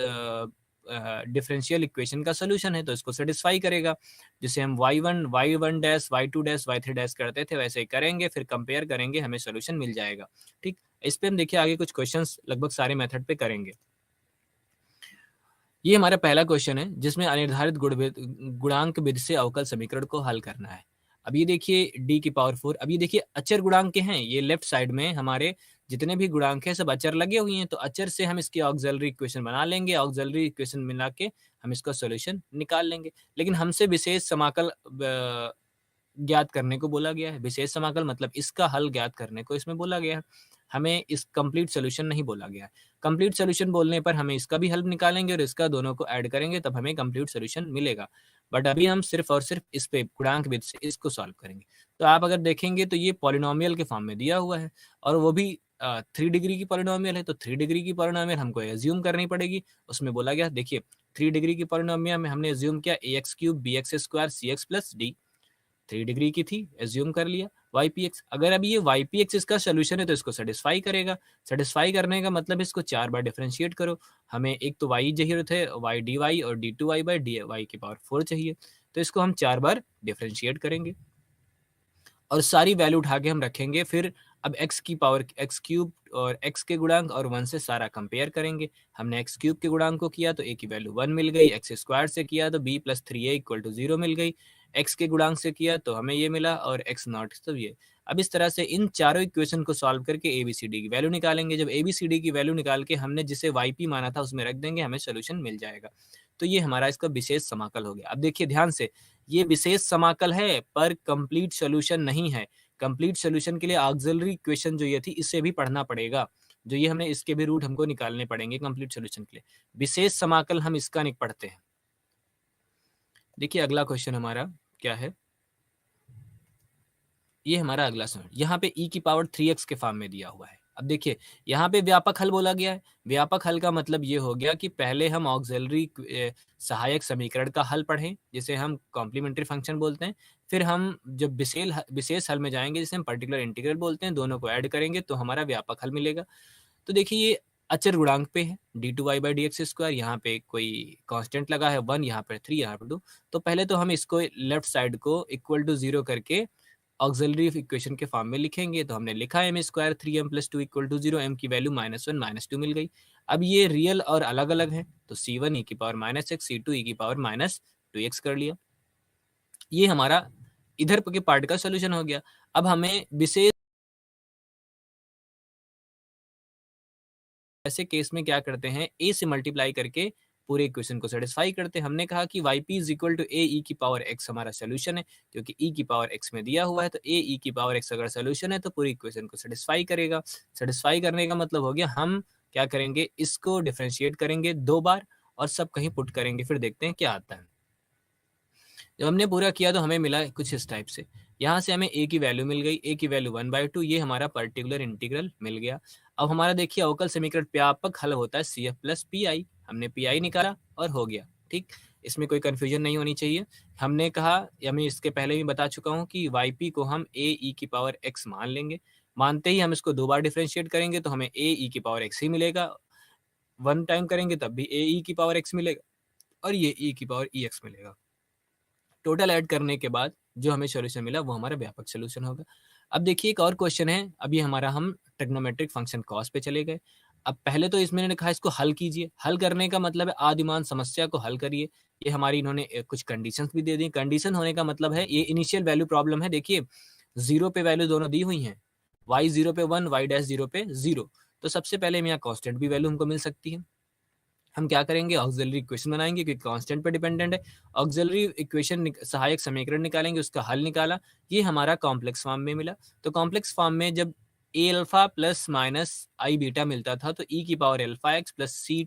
डिफरेंशियल इक्वेशन का सोल्यूशन है तो इसको सेटिस्फाई करेगा। जिसे हम y1 dash y2 dash y3 dash करते थे वैसे ही करेंगे, फिर कंपेयर करेंगे, हमें सोल्यूशन मिल जाएगा। ठीक। इस पे हम देखिए आगे कुछ क्वेश्चंस लगभग सारे मेथड पे करेंगे। ये हमारा पहला क्वेश्चन है जिसमें अनिर्धारित गुणांक विधि से अवकल समीकरण को हल करना है। अब ये देखिए डी की पावर 4, अब ये देखिए अचर गुणांक के हैं, ये लेफ्ट साइड में हमारे जितने भी गुणांक हैं सब अचर लगे हुए हैं, तो अचर से हम इसकी ऑक्सिलरी इक्वेशन बना लेंगे, ऑक्सिलरी इक्वेशन मिला के हम इसका सॉल्यूशन निकाल लेंगे। लेकिन हमसे विशेष समाकल ज्ञात करने को बोला गया है। विशेष समाकल मतलब इसका हल ज्ञात करने को इसमें बोला गया है, हमें इस कंप्लीट सोल्यूशन नहीं बोला गया है। कंप्लीट सोल्यूशन बोलने पर हमें इसका भी हल निकालेंगे और इसका दोनों को ऐड करेंगे तब हमें कंप्लीट सोल्यूशन मिलेगा। बट अभी हम सिर्फ और सिर्फ इस पे गुणांक विधि से इसको सॉल्व करेंगे। तो आप अगर देखेंगे तो ये पॉलिनोमियल के फॉर्म में दिया हुआ है और वो भी 3 डिग्री की पॉलिनोमियल है, तो 3 डिग्री की पॉलिनोमियल हमको एज्यूम करनी पड़ेगी। उसमें बोला गया देखिए 3 डिग्री की पॉलिनोमियल में हमने एज्यूम किया a x cube b x square c x plus d, 3 degree की थी, एज्यूम कर लिया वाई पी एक्स। अगर अभी ये वाई पी एक्स इसका सोल्यूशन है तो इसको सेटिस्फाई करेगा। सेटिस्फाई करने का मतलब इसको 4 बार डिफरेंशिएट करो। हमें एक तो वाई जरूरत है, वाई डी वाई और d two y by d y की पावर 4 चाहिए, तो इसको हम 4 बार डिफरेंशिएट करेंगे और सारी वैल्यू उठा के हम रखेंगे। फिर अब x की पावर एक्स क्यूब और x के गुणांक और 1 से सारा कंपेयर करेंगे। हमने एक्स क्यूब के गुणांक को किया तो a की वैल्यू 1 मिल गई, एक्स स्क्वायर से किया तो b plus 3a equal to 0 मिल गई, x के गुणांक से किया तो हमें ये मिला और x नॉट तो ये। अब इस तरह से इन चारों इक्वेशन को सॉल्व करके ए बी सी डी की वैल्यू निकालेंगे। जब ए बी सी डी की वैल्यू निकाल के हमने जिसे वाई पी माना था उसमें रख देंगे, हमें सोल्यूशन मिल जाएगा। तो ये हमारा इसका विशेष समाकल हो गया। अब देखिए ध्यान से, ये विशेष समाकल है पर कंप्लीट सोल्यूशन नहीं है। कंप्लीट सोल्यूशन के लिए ऑक्सिलरी इक्वेशन जो ये थी इसे भी पढ़ना पड़ेगा, जो ये हमने इसके भी रूट हमको निकालने पड़ेंगे कंप्लीट सोल्यूशन के लिए। विशेष समाकल हम इसका नहीं पढ़ते हैं। देखिए अगला क्वेश्चन हमारा क्या है, ये हमारा अगला सवाल। यहाँ पे e की पावर 3x के फॉर्म में दिया हुआ है। अब देखिए यहाँ पे व्यापक हल बोला गया है। व्यापक हल का मतलब ये हो गया कि पहले हम ऑक्सिलरी सहायक समीकरण का हल पढ़ें जिसे हम कॉम्प्लीमेंट्री फंक्शन बोलते हैं। फिर हम जब विशेष हल में जाएंगे जिसे हम पर्टिकुलर इंटीग्रल बोलते हैं, दोनों को ऐड करेंगे तो हमारा व्यापक हल मिलेगा। तो देखिए ये अचर गुणांक पे है d two y by d x square, यहाँ पे कोई कांस्टेंट लगा है 1, यहाँ पर 3, यहाँ पर 2। तो पहले तो हम इसको लेफ्ट साइड को इक्वल टू 0 करके ऑक्सिलरी इक्वेशन के फॉर्म में लिखेंगे। तो हमने लिखा m square 3m plus 2 equal to 0, m की वैल्यू -1 -2 मिल गई। अब ये रियल और अलग अलग है तो c1 e की पावर -x, c2 e की पावर -2x कर लिया। ये हमारा इधर के पार्ट का सोल्यूशन हो गया। अब हमें विशेष ऐसे केस में क्या करते हैं, a से मल्टीप्लाई करके पूरे इक्वेशन को सेटिस्फाई करते हैं। हमने कहा कि yp इज इक्वल टू ए ई की पावर x हमारा सोल्यूशन है, क्योंकि e की पावर x में दिया हुआ है तो ए ई की पावर x अगर सोल्यूशन है तो पूरी इक्वेशन को सेटिस्फाई करेगा। सेटिस्फाई करने का मतलब हो गया हम क्या करेंगे, इसको डिफरेंशिएट करेंगे 2 बार और सब कहीं पुट करेंगे, फिर देखते हैं क्या आता है। जब हमने पूरा किया तो हमें मिला कुछ इस टाइप से। यहाँ से हमें a की वैल्यू मिल गई, a की वैल्यू 1/2, ये हमारा पर्टिकुलर इंटीग्रल मिल गया। अब हमारा देखिए अवकल समीकरण व्यापक हल होता है CF प्लस PI। हमने PI निकाला और हो गया। ठीक, इसमें कोई कंफ्यूजन नहीं होनी चाहिए। हमने कहा, हमें इसके पहले भी बता चुका हूँ कि YP को हम AE की पावर x मान लेंगे। मानते ही हम इसको 2 बार डिफरेंशिएट करेंगे तो हमें AE की पावर x ही मिलेगा। 1 टाइम करेंगे तब भी AE की पावर x मिलेगा और ये E की पावर EX मिलेगा। टोटल ऐड करने के बाद जो हमें सोल्यूशन मिला वो हमारा व्यापक सोल्यूशन होगा। अब देखिए एक और क्वेश्चन है, अभी हमारा हम ट्रिग्नोमेट्रिक फंक्शन कॉस पे चले गए। अब पहले तो इसमें इन्होंने कहा इसको हल कीजिए। हल करने का मतलब है आदिमान समस्या को हल करिए। ये हमारी इन्होंने कुछ कंडीशंस भी दे दी। कंडीशन होने का मतलब है ये इनिशियल वैल्यू प्रॉब्लम है। देखिए 0 पे वैल्यू दोनों दी हुई हैं, y 0 पे 1, y डैश 0 पे 0। तो सबसे पहले यहाँ कांस्टेंट भी वैल्यू हमको मिल सकती है। हम क्या करेंगे, ऑक्सिलरी इक्वेशन बनाएंगे क्योंकि कांस्टेंट पे डिपेंडेंट है। ऑक्सिलरी इक्वेशन सहायक समीकरण निकालेंगे, उसका हल निकाला, ये हमारा कॉम्प्लेक्स फॉर्म में मिला। तो कॉम्प्लेक्स फॉर्म में जब a alpha plus minus i beta मिलता था तो ई की power alpha x plus c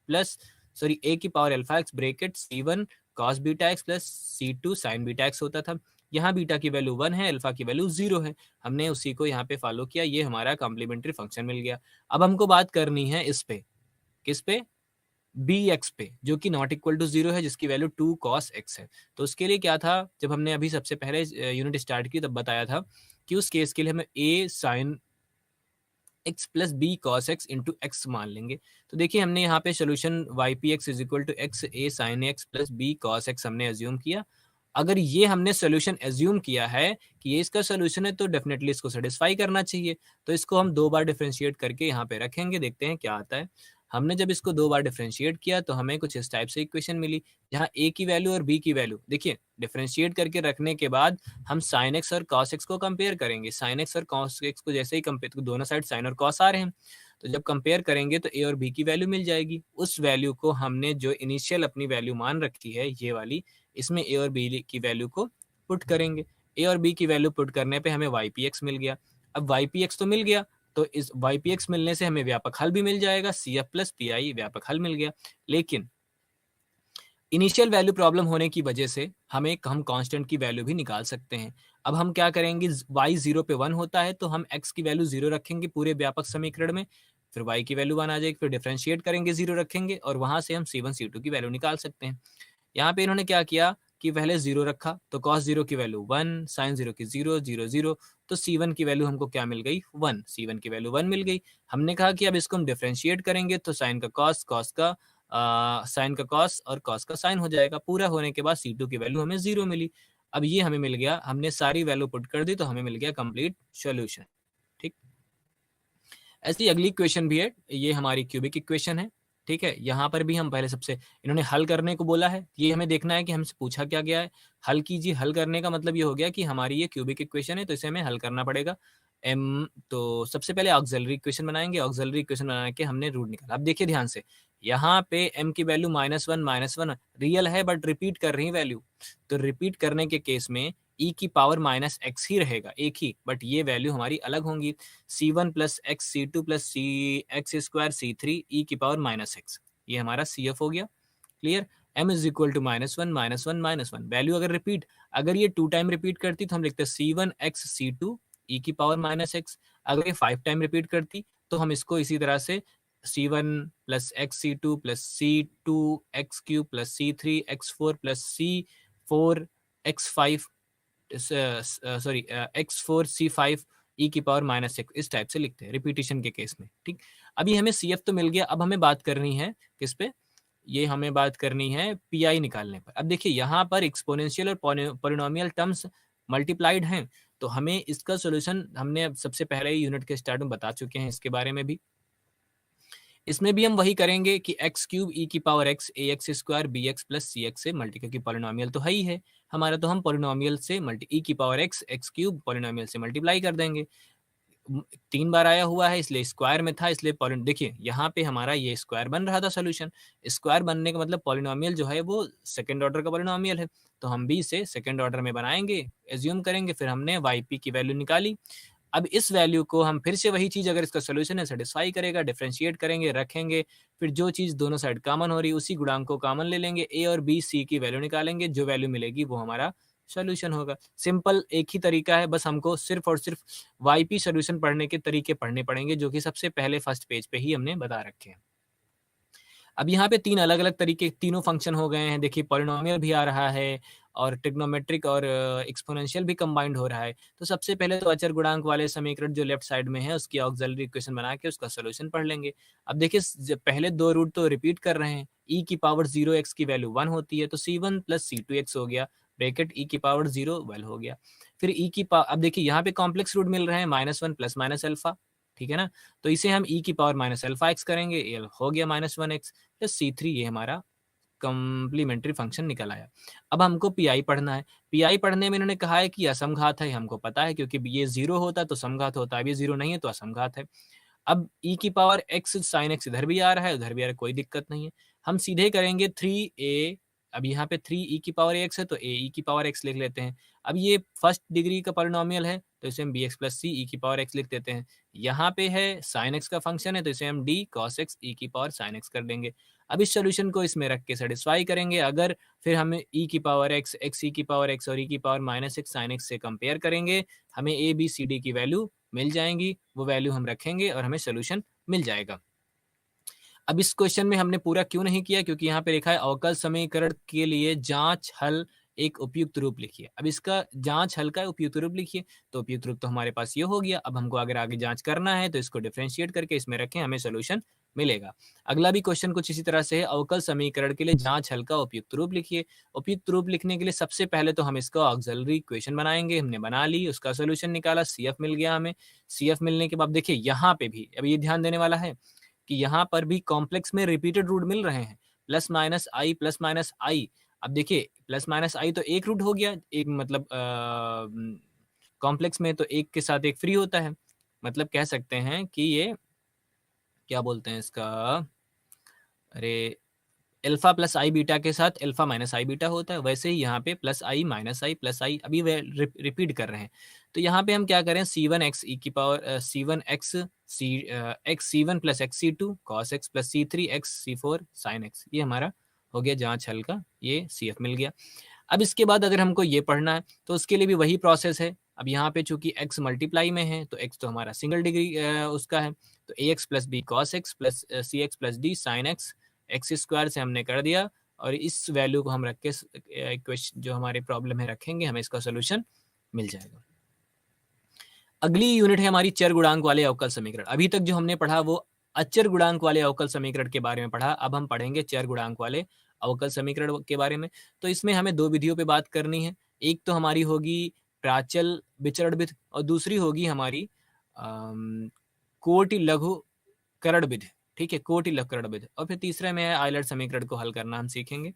plus sorry a की power alpha x bracket C1 cos beta x plus C2 sine beta x होता था। यहाँ बीटा की वैल्यू 1 है, अल्फा की वैल्यू 0 है, हमने उसी को यहाँ पे फॉलो किया, ये हमारा कॉम्प्लीमेंट्री फंक्शन मिल गया। अब हमको बात करनी है इस पे, किस पे, बी एक्स पे, जो कि नॉट इक्वल टू 0 है, जिसकी वैल्यू 2 कॉस एक्स है। तो उसके लिए क्या था, जब हमने अभी सबसे पहले यूनिट स्टार्ट की तब बताया था कि उस केस के लिए हमें a sine x plus b cos x into x मान लेंगे। तो देखिए हमने यहाँ पे solution y p x is equal to x a sine x plus b cos x हमने एज्यूम किया। अगर ये हमने सोल्यूशन एज्यूम किया है कि ये इसका सोल्यूशन है तो डेफिनेटली इसको सेटिस्फाई करना चाहिए। तो इसको हम 2 बार डिफरेंशिएट करके यहाँ पे रखेंगे, देखते हैं क्या आता है। हमने जब इसको 2 बार डिफरेंशिएट किया तो हमें कुछ इस टाइप से इक्वेशन मिली, जहाँ ए की वैल्यू और बी की वैल्यू, देखिए डिफरेंशिएट करके रखने के बाद हम साइन एक्स और कॉस एक्स को कंपेयर करेंगे। साइन एक्स और कॉस एक्स को जैसे ही कंपेयर, तो दोनों साइड साइन और कॉस आ रहे हैं, तो जब कंपेयर करेंगे तो ए और बी की वैल्यू मिल जाएगी। उस वैल्यू को हमने जो इनिशियल अपनी वैल्यू मान रखी है ये वाली, इसमें ए और बी की वैल्यू को पुट करेंगे। ए और बी की वैल्यू पुट करने पे हमें वाई पी एक्स मिल गया। अब वाई पी एक्स तो मिल गया, तो इस वाई पी एक्स मिलने से हमें व्यापक हल भी मिल जाएगा, C F plus P I व्यापक हल मिल गया। लेकिन इनिशियल वैल्यू प्रॉब्लम होने की वजह से हम कांस्टेंट की वैल्यू भी निकाल सकते हैं। अब हम क्या करेंगे, y 0 पे 1 होता है तो हम x की वैल्यू 0 रखेंगे पूरे व्यापक समीकरण में, फिर y की वैल्यू 1 आ जाएगी, फिर डिफरेंशिएट करेंगे 0 रखेंगे और वहां से हम C1 C2 की वैल्यू निकाल सकते हैं। यहाँ पे इन्होंने क्या किया कि पहले 0 रखा, तो cos 0 की वैल्यू 1, sin 0 की 0, 0 0, तो C1 की वैल्यू हमको क्या मिल गई, 1, C1 की वैल्यू 1 मिल गई। हमने कहा कि अब इसको हम डिफरेंशिएट करेंगे तो साइन का कॉस, कॉस का साइन का कॉस और कॉस का साइन हो जाएगा। पूरा होने के बाद C2 की वैल्यू हमें 0 मिली। अब ये हमें मिल गया, हमने सारी वैल्यू पुट कर दी तो हमें मिल गया कंप्लीट सॉल्यूशन। ठीक, ऐसी अगली इक्वेशन भी है, ये हमारी क्यूबिक इक्वेशन है। ठीक है, यहाँ पर भी हम पहले सबसे, इन्होंने हल करने को बोला है, ये हमें देखना है कि हमसे पूछा क्या गया है। हल कीजिए, हल करने का मतलब ये हो गया कि हमारी ये क्यूबिक इक्वेशन है तो इसे हमें हल करना पड़ेगा। तो सबसे पहले ऑक्सिलरी इक्वेशन बनाएंगे। ऑक्सिलरी इक्वेशन बना के हमने रूट निकाला। अब देखिए ध्यान से, यहाँ पे m की वैल्यू -1 रियल है बट रिपीट कर रही वैल्यू, तो रिपीट करने के केस में e की पावर -x ही रहेगा, एक ही, बट ये वैल्यू हमारी अलग होंगी। C1 plus x C2 plus c x square C3 e की पावर -x, ये हमारा CF हो गया। Clear, m is equal to -1 value अगर रिपीट, अगर ये 2 टाइम रिपीट करती तो हम लिखते C1 x C2 e की पावर -x। अगर ये 5 टाइम रिपीट करती तो हम इसको इसी तरह से C1 plus x C2 plus C2 x cube plus C3 x4 plus C4 x5 sorry x4 C5 e की पावर -x, इस टाइप से लिखते हैं रिपीटिशन के केस में। ठीक, अभी हमें CF तो मिल गया, अब हमें बात करनी है किस पे, ये हमें बात करनी है PI निकालने पर। अब देखिए यहाँ पर एक्सपोनेंशियल और पॉलिनोमियल टर्म्स मल्टीप्लाइड हैं, तो हमें इसका सॉल्यूशन हमने अब सबसे पहले ही यूनिट के स्टार्ट में बता चुके हैं इसके बारे में भी। इसमें भी हम वही करेंगे कि एक्स क्यूब ई की power x a x square b x plus c x से मल्टी, क्योंकि पॉलिनोमियल तो है ही है हमारा, तो हम पॉलिनोमियल से मल्टी ई की power x x cube polynomial से मल्टीप्लाई कर देंगे। 3 बार आया हुआ है इसलिए स्क्वायर में था, इसलिए देखिए यहाँ पे हमारा ये स्क्वायर बन रहा था सोल्यूशन। स्क्वायर बनने का मतलब पॉलिनोमियल जो है वो सेकंड ऑर्डर का पॉलिनोमियल है, तो हम भी इसे सेकंड ऑर्डर में बनाएंगे, एज्यूम करेंगे। फिर हमने वाई पी की वैल्यू निकाली। अब इस वैल्यू को हम फिर से वही चीज, अगर इसका सोल्यूशन है सेटिस्फाई करेगा, डिफरेंशिएट करेंगे, रखेंगे, फिर जो चीज दोनों साइड कॉमन हो रही है उसी गुणांक को कॉमन ले लेंगे, ए और बी सी की वैल्यू निकालेंगे, जो वैल्यू मिलेगी वो हमारा सोल्यूशन होगा। सिंपल एक ही तरीका है, बस हमको सिर्फ और सिर्फ वाईपी सोल्यूशन पढ़ने के तरीके पढ़ने पड़ेंगे, जो कि सबसे पहले फर्स्ट पेज पे ही हमने बता रखे हैं। अब यहाँ पे 3 अलग अलग तरीके, तीनों फंक्शन हो गए हैं। देखिए पॉलिनोमियल भी आ रहा है और ट्रिग्नोमेट्रिक और एक्सपोनेंशियल भी कंबाइंड हो रहा है। तो सबसे पहले तो अचर गुणांक वाले समीकरण जो लेफ्ट साइड में है उसकी ऑक्सिलरी इक्वेशन बना के उसका सोल्यूशन पढ़ लेंगे। अब देखिए पहले 2 रूट तो रिपीट कर रहे हैं। e की पावर 0x की वैल्यू 1 होती है, तो C1 प्लस C2x हो गया, ब्रैकेट e की पावर 0 वेल हो गया। फिर e की पावर, अब देखिए यहाँ पे कॉम्प्लेक्स रूट मिल रहे हैं, -1 प्लस माइनस अल्फा, ठीक है ना, तो इसे हम e की पावर माइनस अल्फा एक्स करेंगे, ये हो गया -1x प्लस C3, ये हमारा कॉम्प्लीमेंट्री फंक्शन निकल आया। अब हमको पीआई पढ़ना है। पीआई पढ़ने में इन्होंने कहा है कि असमघात है, हमको पता है क्योंकि ये 0 होता तो समघात होता, अब ये 0 नहीं है तो असमघात है। अब e की पावर x साइन x इधर भी आ रहा है उधर भी आ रहा है, कोई दिक्कत नहीं है। हम सीधे करेंगे 3a, अब यहाँ पे 3e की पावर x है तो ae की पावर x लिख लेते हैं। अब ये फर्स्ट डिग्री का पॉलिनोमियल है तो इसे हम bx प्लस c e की पावर x लिख देते हैं। यहाँ पे है sin x का फंक्शन है तो इसे हम d cos x e की पावर sin x कर देंगे। अब इस सोल्यूशन को इसमें रख के सेटिस्फाई करेंगे। अगर फिर हमें e की पावर x, x e की पावर x और e की power minus x sin x से कंपेयर करेंगे, हमें a b c d की वैल्यू मिल जाएंगी। वो वैल्यू हम रखेंगे और हमें सोल्यूशन मिल जाएगा। अब इस क्वेश्चन में हमने पूरा क्यों नहीं किया, क्योंकि यहाँ पे लिखा है अवकल समीकरण के लिए जांच हल एक उपयुक्त रूप लिखिए। अब इसका जांच हल का उपयुक्त रूप लिखिए, तो उपयुक्त रूप तो हमारे पास ये हो गया। अब हमको अगर आगे जांच करना है तो इसको डिफरेंशिएट करके इसमें रखें, हमें सोल्यूशन मिलेगा। अगला भी क्वेश्चन कुछ इसी तरह से है, अवकल समीकरण के लिए जांच हल का उपयुक्त रूप लिखिए। उपयुक्त रूप लिखने के लिए सबसे पहले तो हम इसका ऑक्सिलरी इक्वेशन बनाएंगे। हमने बना ली, उसका सोल्यूशन निकाला, CF मिल गया हमें। CF मिलने के बाद देखिए यहाँ पे भी अब ये ध्यान देने वाला है कि यहाँ पर भी कॉम्प्लेक्स में रिपीटेड रूट मिल रहे हैं, प्लस माइनस आई प्लस माइनस आई। अब देखिए प्लस माइनस आई तो एक रूट हो गया, एक मतलब कॉम्प्लेक्स में तो एक के साथ एक फ्री होता है, मतलब कह सकते हैं कि ये क्या बोलते हैं इसका, अरे अल्फा प्लस आई बीटा के साथ अल्फा माइनस आई बीटा होता है। वैसे ही यहाँ पे प्लस आई माइनस आई प्लस आई अभी वे रिपीट कर रहे हैं। तो यहाँ पे हम क्या करें, c1 x e की power c1 x c1 plus x c2 cos x plus c3 x c4 sin x, ये हमारा हो गया जांच हल का, ये CF मिल गया। अब इसके बाद अगर हमको ये पढ़ना है तो उसके लिए भी वही प्रोसेस है। अब यहाँ पे चूंकि x मल्टीप्लाई में है तो x तो हमारा सिंगल डिग्री उसका है, तो ax plus b cos x plus c x plus d sine x, x square से हमने कर दिया और इस वैल्यू को हम रख के क्वेश्चन जो हमारे प्रॉब्लम है रखेंगे, हमें इसका सोल्यूशन मिल जाएगा। अगली यूनिट है हमारी चर गुणांक वाले अवकल समीकरण। अभी तक जो हमने पढ़ा वो अचर गुणांक वाले अवकल समीकरण के बारे में पढ़ा, अब हम पढ़ेंगे चर गुणांक वाले अवकल समीकरण के बारे में। तो इसमें हमें दो विधियों पे बात करनी है, एक तो हमारी होगी प्राचल विचरण विधि और दूसरी होगी हमारी कोटि लघु करण विधि। ठीक है, कोटि लघु करण विधि। और फिर तीसरे में आइलर समीकरण को हल करना हम सीखेंगे।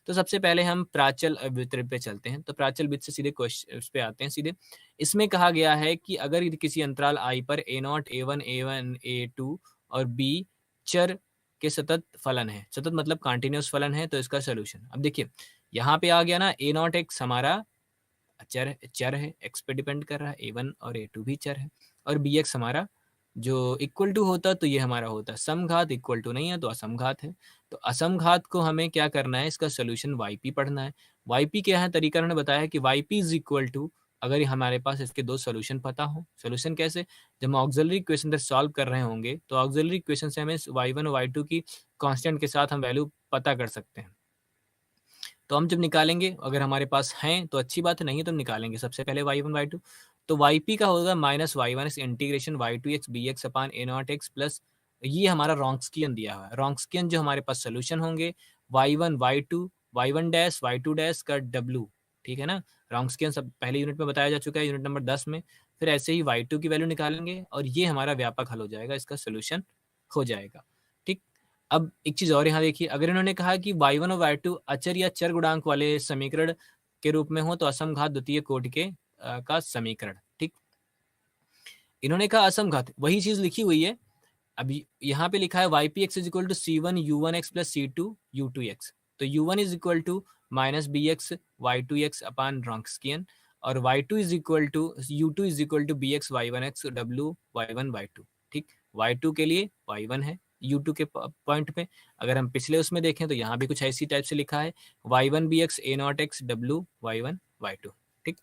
तो सबसे पहले हम प्राचल वितरण पे चलते हैं। तो प्राचल विधि से सीधे क्वेश्चन पे आते हैं सीधे। इसमें कहा गया है कि अगर किसी अंतराल i पर a0, a1, a1, a2 और b चर के सतत फलन है, सतत मतलब कंटिन्यूअस फलन है, तो इसका सोल्यूशन। अब देखिए यहाँ पे आ गया ना, a0 x हमारा चर है, x पे डिपेंड कर रहा है, a1 और a2 भी चर है, और bx हमारा जो इक्वल टू होता तो ये हमारा होता समघात, इक्वल टू नहीं है तो असमघात है। तो असमघात को हमें क्या करना है, इसका सोल्यूशन yp पढ़ना है। yp क्या है, तरीका उन्होंने बताया है कि yp इज इक्वल टू, अगर हमारे पास इसके दो सोल्यूशन पता हो। सोल्यूशन कैसे, जब हम ऑक्सिलरी इक्वेशन सॉल्व कर रहे होंगे तो ऑक्सिलरी इक्वेशन से हमें y1 और y2 की कांस्टेंट के साथ हम वैल्यू पता कर सकते हैं। तो हम जब निकालेंगे, अगर हमारे पास हैं तो अच्छी बात है, नहीं तो हम निकालेंगे सबसे पहले y1 y2। तो yp का होगा minus y1 integration y2x bx अपान a0x प्लस, ये हमारा रॉन्क्सकियन दिया हुआ है। रॉन्क्सकियन जो हमारे पास सोल्यूशन होंगे y1 y2 y1 dash y2 dash का w, ठीक है ना। रॉन्क्सकियन सब पहले यूनिट में बताया जा चुका है, यूनिट नंबर 10 में। फिर ऐसे ही y2 की वैल्यू निकालेंगे और ये हमारा व्यापक हल हो जाएगा, इसका सोल्यूशन हो जाएगा। ठीक, अब एक चीज और यहाँ देखिए, अगर इन्होंने कहा कि y1 और y2 अचर या चर गुणांक वाले समीकरण के रूप में हो तो असमघात द्वितीय कोटि के का समीकरण। ठीक, इन्होंने कहा असमघात, वही चीज लिखी हुई है। अभी यहाँ पे लिखा है ypx is equal to c1 u1x plus c2 u2x। तो u1 is equal to minus bx y2x upon Wronskian, और y2 is equal to u2 is equal to bx y1x w y1 y2। ठीक, y2 के लिए y1 है u2 के point पे। अगर हम पिछले उसमें देखें तो यहाँ भी कुछ ऐसी टाइप से लिखा है y1 bx a0x w y1 y2। ठीक,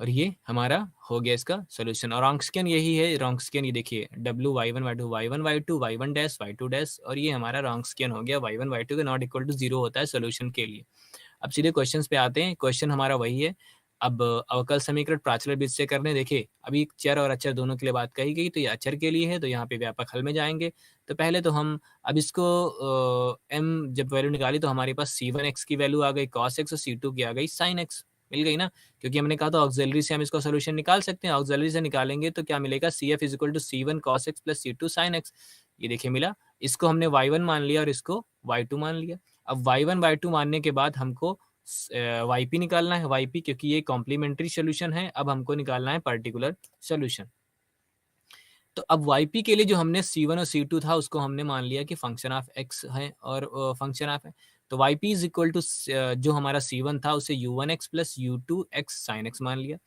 और ये हमारा हो गया इसका सोल्यूशन। और रॉन्क्सकियन यही है, रॉन्क्सकियन ये देखिए w y1 y2 y1 y2 y1 dash y2 dash, और ये हमारा रॉन्क्सकियन हो गया y1 y2 के नॉट इक्वल टू 0 होता है सोल्यूशन के लिए। अब सीधे क्वेश्चंस पे आते हैं। क्वेश्चन हमारा वही है, अब अवकल समीकरण प्राचल विधि से करने। देखिए अभी चर और अचर दोनों के लिए बात कही गई, तो ये अचर के लिए है, तो यहाँ पे व्यापक हल में जाएंगे। तो पहले तो हम अब इसको m जब वैल्यू निकाली तो हमारे पास c1 x की वैल्यू आ गई cos x और c2 की आ गई sin x, मिल गई ना। क्योंकि हमने कहा था ऑक्सिलरी से हम इसको सोल्यूशन निकाल सकते हैं, ऑक्सिलरी से निकालेंगे तो क्या मिलेगा, CF is equal to c1 cos x plus c2 sin x। ये देखिए मिला, इसको हमने y1 मान लिया और इसको y2 मान लिया। अब y1 y2 मानने के बाद हमको yp निकालना है, yp क्योंकि ये कॉम्प्लीमेंट्री सोल्यूशन है। अब हमको निकालना है पर्टिकुलर सोल्यूशन। तो अब yp के लिए जो हमने c1 और c2 था उसको हमने मान लिया कि फंक्शन ऑफ x है और फंक्शन ऑफ है, तो yp इज इक्वल टू जो हमारा c1 था उसे u1x plus u2x sin x मान लिया।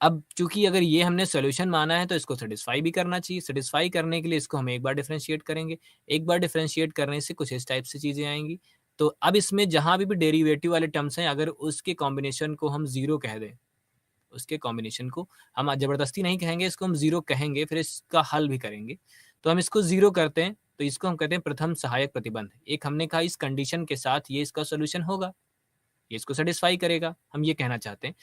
अब चूंकि अगर ये हमने सोल्यूशन माना है तो इसको सेटिस्फाई भी करना चाहिए। सेटिस्फाई करने के लिए इसको हम एक बार डिफरेंशिएट करेंगे। एक बार डिफरेंशिएट करने से कुछ इस टाइप से चीज़ें आएंगी। तो अब इसमें जहां भी डेरिवेटिव वाले टर्म्स हैं, अगर उसके कॉम्बिनेशन को हम जीरो कह दें, उसके कॉम्बिनेशन को हम जबरदस्ती नहीं कहेंगे, इसको हम जीरो कहेंगे, फिर इसका हल भी करेंगे। तो हम इसको जीरो करते हैं तो इसको हम कहते हैं प्रथम सहायक प्रतिबंध। एक हमने कहा इस कंडीशन के साथ ये इसका सोल्यूशन होगा, ये इसको सेटिस्फाई करेगा, हम ये कहना चाहते हैं।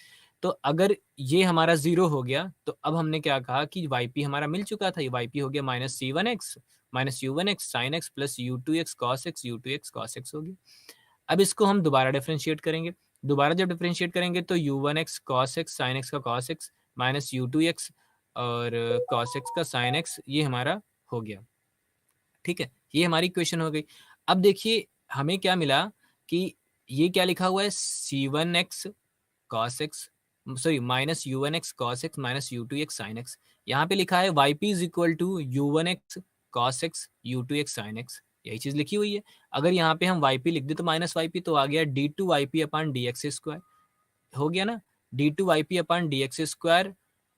तो अगर ये हमारा जीरो हो गया तो अब हमने क्या कहा कि yp हमारा मिल चुका था, ये yp हो गया minus c1x minus u1x sign x plus u2x cos x u2x cos x हो गया। अब इसको हम दोबारा डिफरेंशिएट करेंगे। दोबारा जब डिफरेंशिएट करेंगे तो u1x cos x sine x का cos x माइनस u2x और cos x का साइन x, ये हमारा हो गया। ठीक है, ये हमारी इक्वेशन हो गई। अब देखिए हमें क्या मिला कि ये क्या लिखा हुआ है, c1x cos x sorry minus u1x cos x minus u2x sin x। यहाँ पे लिखा है yp is equal to u1x cos x u2x sin x, यही चीज लिखी हुई है। अगर यहाँ पे हम yp लिख दे तो माइनस yp तो आ गया d2yp अपॉन dx स्क्वायर, हो गया ना, d2yp upon dx square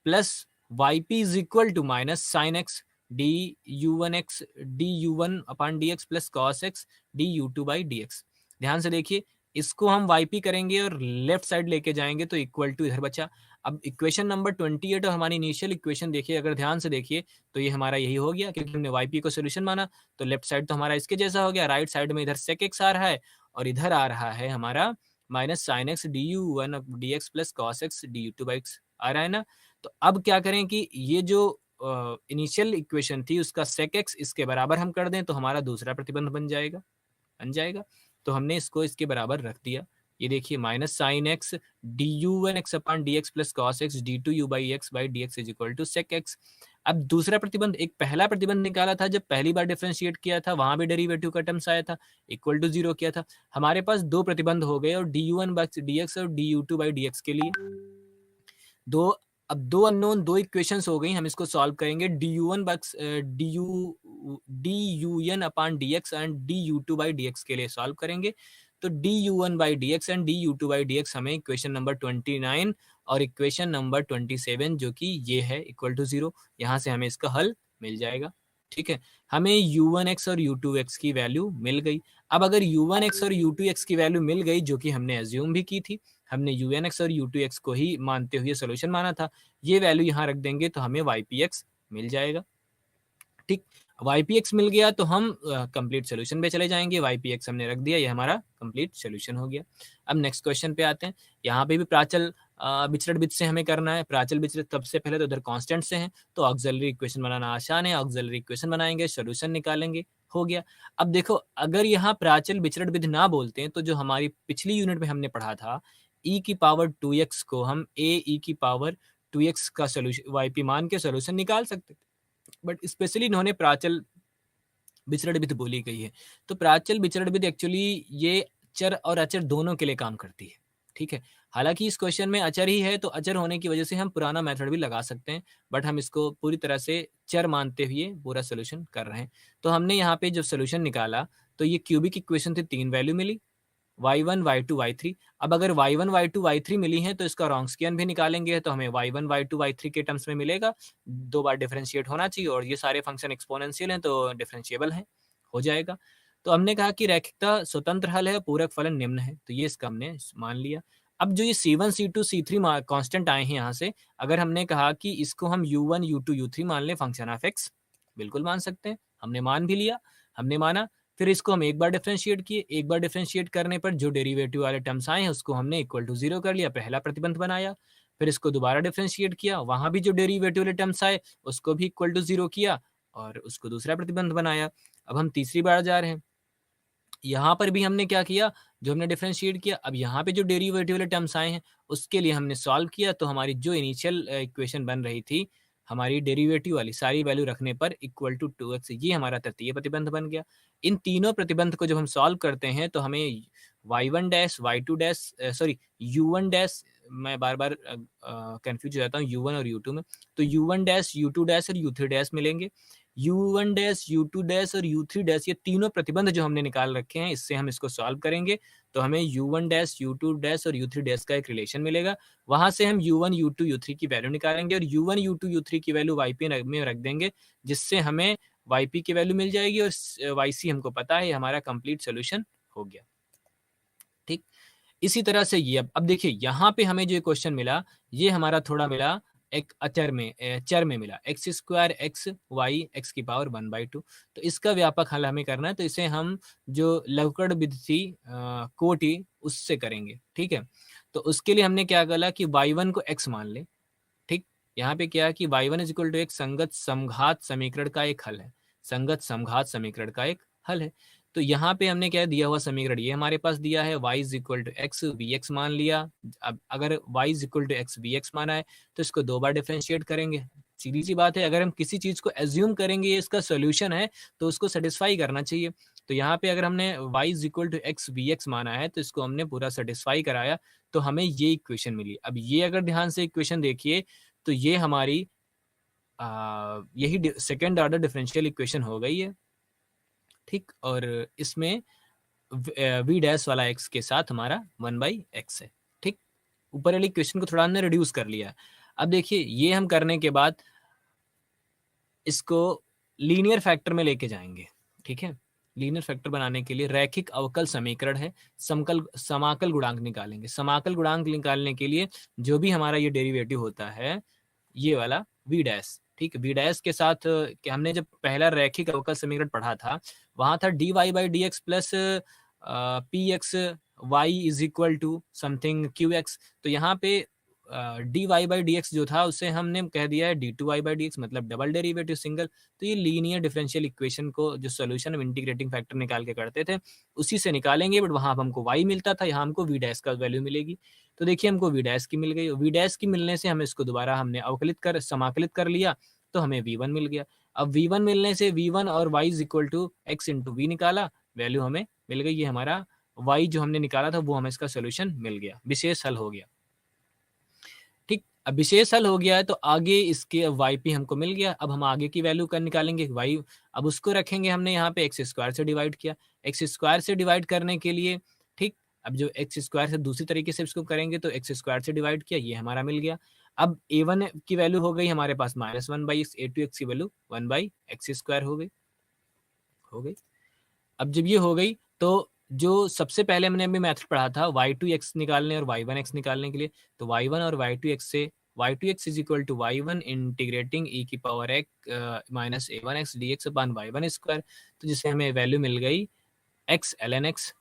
plus yp is equal to minus sine x du1x du1 upon dx plus cos x du2 by dx। ध्यान से देखिए, इसको हम yp करेंगे और लेफ्ट साइड लेके जाएंगे तो इक्वल टू इधर बचा। अब इक्वेशन नंबर 28 और हमारी इनिशियल इक्वेशन देखिए, अगर ध्यान से देखिए तो ये हमारा यही हो गया, क्योंकि हमने yp को सोल्यूशन माना तो लेफ्ट साइड तो हमारा इसके जैसा हो गया, राइट साइड में इधर sec x आ रहा है और इधर आ रहा है हमारा minus sine x du1 dx plus cos x du2 by x आ रहा है ना। तो अब क्या करें कि ये जो इनिशियल इक्वेशन थी उसका sec x इसके बराबर हम कर दें तो हमारा दूसरा प्रतिबंध बन जाएगा। तो हमने इसको इसके बराबर रख दिया। ये देखिए minus sine x du1x upon dx plus cos x d2u by x by dx is equal to sec x। अब दूसरा प्रतिबंध, एक पहला प्रतिबंध निकाला था जब पहली बार डिफरेंशिएट किया था, वहां भी डेरिवेटिव का टर्म्स आया था, इक्वल टू जीरो किया था। हमारे पास दो प्रतिबंध हो गए और du1 बाई dx और du2 बाई dx के लिए दो, अब दो अननोन, दो इक्वेशंस हो गई। हम इसको सॉल्व करेंगे du1 du1 upon dx and du2 by dx के लिए सॉल्व करेंगे। तो du1 by dx and du2 by dx हमें इक्वेशन नंबर 29 और इक्वेशन नंबर 27 जो कि ये है इक्वल टू जीरो, यहाँ से हमें इसका हल मिल जाएगा। ठीक है, हमें u1x और u2x की वैल्यू मिल गई। अब अगर u1x और u2x की वैल्यू मिल गई, जो कि हमने एज्यूम भी की थी, हमने u1x और u2x को ही मानते हुए सोल्यूशन माना था, ये वैल्यू यहाँ रख देंगे तो हमें ypx मिल जाएगा। ठीक, ypx मिल गया तो हम कंप्लीट सोल्यूशन पे चले जाएंगे। ypx हमने रख दिया, ये हमारा कंप्लीट सोल्यूशन हो गया। अब नेक्स्ट क्वेश्चन पे आते हैं। यहाँ पे भी प्राचल विचरण विधि से हमें करना है। प्राचल विचरण सबसे पहले तो उधर कांस्टेंट से हैं, तो ऑक्सिलरी इक्वेशन बनाना आसान है। ऑक्सिलरी इक्वेशन बनाएंगे, सोल्यूशन निकालेंगे, हो गया। अब देखो, अगर यहाँ प्राचल विचरण विधि ना बोलते हैं तो जो हमारी पिछली यूनिट में हमने पढ़ा था e की पावर 2x को हम a e की पावर 2x का सोल्यूशन yp मान के सोल्यूशन निकाल सकते थे, बट स्पेशली इन्होंने प्राचल विचरण विधि बोली गई है। तो प्राचल विचरण विधि एक्चुअली ये चर और अचर दोनों के लिए काम करती है। ठीक है, हालांकि इस क्वेश्चन में अचर ही है तो अचर होने की वजह से हम पुराना मेथड भी लगा सकते हैं, बट हम इसको पूरी तरह से चर मानते हुए पूरा सोल्यूशन कर रहे हैं। तो हमने यहाँ पे जब सोल्यूशन निकाला तो ये क्यूबिक इक्वेशन थी, तीन वैल्यू मिली, y1 y2 y3। अब अगर y1 y2 y3 मिली है तो इसका रॉन्स्कियन भी निकालेंगे तो हमें y1 y2 y3 के टर्म्स में मिलेगा। दो बार डिफरेंशिएट होना चाहिए और ये सारे फंक्शन एक्सपोनेंशियल हैं तो डिफरेंशिएबल हैं, हो जाएगा। तो हमने कहा कि रैखिकता स्वतंत्र हल है, पूरक फलन निम्न है, तो ये इसका हमने मान लिया। अब जो ये c1 c2 c3 कांस्टेंट आए हैं यहाँ से, अगर हमने कहा कि इसको हम u1 u2 u3 मान लें फंक्शन ऑफ x, बिल्कुल मान सकते हैं, हमने मान भी लिया, हमने माना। फिर इसको हम एक बार डिफरेंशिएट किए, एक बार डिफरेंशिएट करने पर जो डेरिवेटिव वाले टर्म्स आए हैं उसको हमने इक्वल टू जीरो कर लिया, पहला प्रतिबंध बनाया। फिर इसको दोबारा डिफरेंशिएट किया, वहां भी जो डेरिवेटिव वाले टर्म्स आए उसको भी इक्वल टू जीरो किया और उसको दूसरा प्रतिबंध बनाया। अब हम तीसरी बार जा रहे हैं, यहाँ पर भी हमने क्या किया, जो हमने डिफरेंशिएट किया, अब यहाँ पे जो डेरिवेटिव वाले टर्म्स आए हैं उसके लिए हमने सॉल्व किया। तो हमारी जो इनिशियल इक्वेशन बन रही थी हमारी डेरिवेटिव वाली, सारी वैल्यू रखने पर इक्वल टू 2x, ये हमारा तृतीय प्रतिबंध बन गया। इन तीनों प्रतिबंध को जब हम सॉल्व करते हैं तो हमें y1 dash y2 dash sorry u1 dash मैं बार बार कंफ्यूज हो जाता हूँ U1 और U2 में। तो U1 डैश, U2 डैश और U3 डैश मिलेंगे। U1 डैश, U2 डैश और U3 डैश, ये तीनों प्रतिबंध जो हमने निकाल रखे हैं, इससे हम इसको सॉल्व करेंगे। तो हमें U1 डैश, U2 डैश और U3 डैश का एक रिलेशन मिलेगा। वहां से हम U1, U2, U3 की वैल्यू निकालेंगे और U1, U2, U3 की वैल्यू YP में रख देंगे, जिससे हमें YP की वैल्यू मिल जाएगी और YC हमको पता है, हमारा कंप्लीट सोल्यूशन हो गया। ठीक, इसी तरह से ये अब देखिए यहाँ पे हमें जो क्वेश्चन मिला, ये हमारा थोड़ा मिला एक अचर में, चर में मिला, x square x y x की पावर 1/2। तो इसका व्यापक हल हमें करना है, तो इसे हम जो लवकड़ विधि कोटि उससे करेंगे। ठीक है, तो उसके लिए हमने क्या करा कि y1 को x मान ले। ठीक, यहाँ पे क्या है कि y1 इज इक्वल टू एक संगत समघात समीकरण का एक हल है, संगत समघात समीकरण का एक हल है। तो यहाँ पे हमने क्या दिया हुआ समीकरण, ये हमारे पास दिया है y is equal to x v x मान लिया। अब अगर y is equal to x v x माना है तो इसको 2 बार डिफरेंशिएट करेंगे। सीधी सी बात है, अगर हम किसी चीज को एज्यूम करेंगे ये इसका सोल्यूशन है तो उसको सेटिस्फाई करना चाहिए। तो यहाँ पे अगर हमने y is equal to x v x माना है तो इसको हमने पूरा सेटिस्फाई कराया, तो हमें ये इक्वेशन मिली। अब ये अगर ध्यान से इक्वेशन देखिए तो ये हमारी यही सेकेंड ऑर्डर डिफरेंशियल इक्वेशन हो गई है। ठीक, और इसमें वी डैश वाला एक्स के साथ हमारा 1/x है। ठीक, ऊपर वाली इक्वेशन को थोड़ा हमने रिड्यूस कर लिया। अब देखिए ये हम करने के बाद इसको लीनियर फैक्टर में लेके जाएंगे। ठीक है, लीनियर फैक्टर बनाने के लिए रैखिक अवकल समीकरण है, समाकल गुणांक निकालेंगे। समाकल गुणांक निकालने के लिए जो भी हमारा ये डेरिवेटिव होता है, ये वाला वी डैश, ठीक, वी डैश के साथ कि हमने जब पहला रैखिक अवकल समीकरण पढ़ा था वहां था dy by d x plus p x y is equal to something q x. तो यहाँ पे d y by d x जो था उसे हमने कह दिया है d two y by d x, मतलब डबल डेरिवेटिव सिंगल। तो ये लीनियर डिफरेंशियल इक्वेशन को जो सोल्यूशन हम इंटीग्रेटिंग फैक्टर निकाल के करते थे उसी से निकालेंगे, बट वहां हमको y मिलता था, यहाँ हमको वी डैश का वैल्यू मिलेगी। तो देखिए हमको वी डैश की मिल गई, वी डैश की मिलने से हम इसको दोबारा हमने समाकलित कर लिया, तो हमें v1 मिल गया। अब v1 मिलने से v1 और y is equal to x into v निकाला, वैल्यू हमें मिल गई। ये हमारा y जो हमने निकाला था वो हमें इसका सोल्यूशन मिल गया, विशेष हल हो गया। ठीक, अब विशेष हल हो गया है तो आगे इसके yp हमको मिल गया। अब हम आगे की वैल्यू कर निकालेंगे y, अब उसको रखेंगे हमने यहाँ पे एक्स स्क्वायर से डिवाइड किया, एक्स स्क्वायर से डिवाइड करने के लिए, ठीक, अब जो एक्स स्क्वायर से दूसरी तरीके से इसको करेंगे तो एक्स स्क्वायर से डिवाइड किया, ये हमारा मिल गया। अब a1 की वैल्यू हो गई हमारे पास -1/x, a2x की वैल्यू 1/x स्क्वायर हो गई। अब जब ये हो गई तो जो सबसे पहले हमने अभी मेथड पढ़ा था y2x निकालने और y1x निकालने के लिए, तो y1 और y2x से y2x is equal to y1 integrating e की power x minus a1x dx upon y1 square, तो जिससे हमें वैल्यू मिल गई x ln x।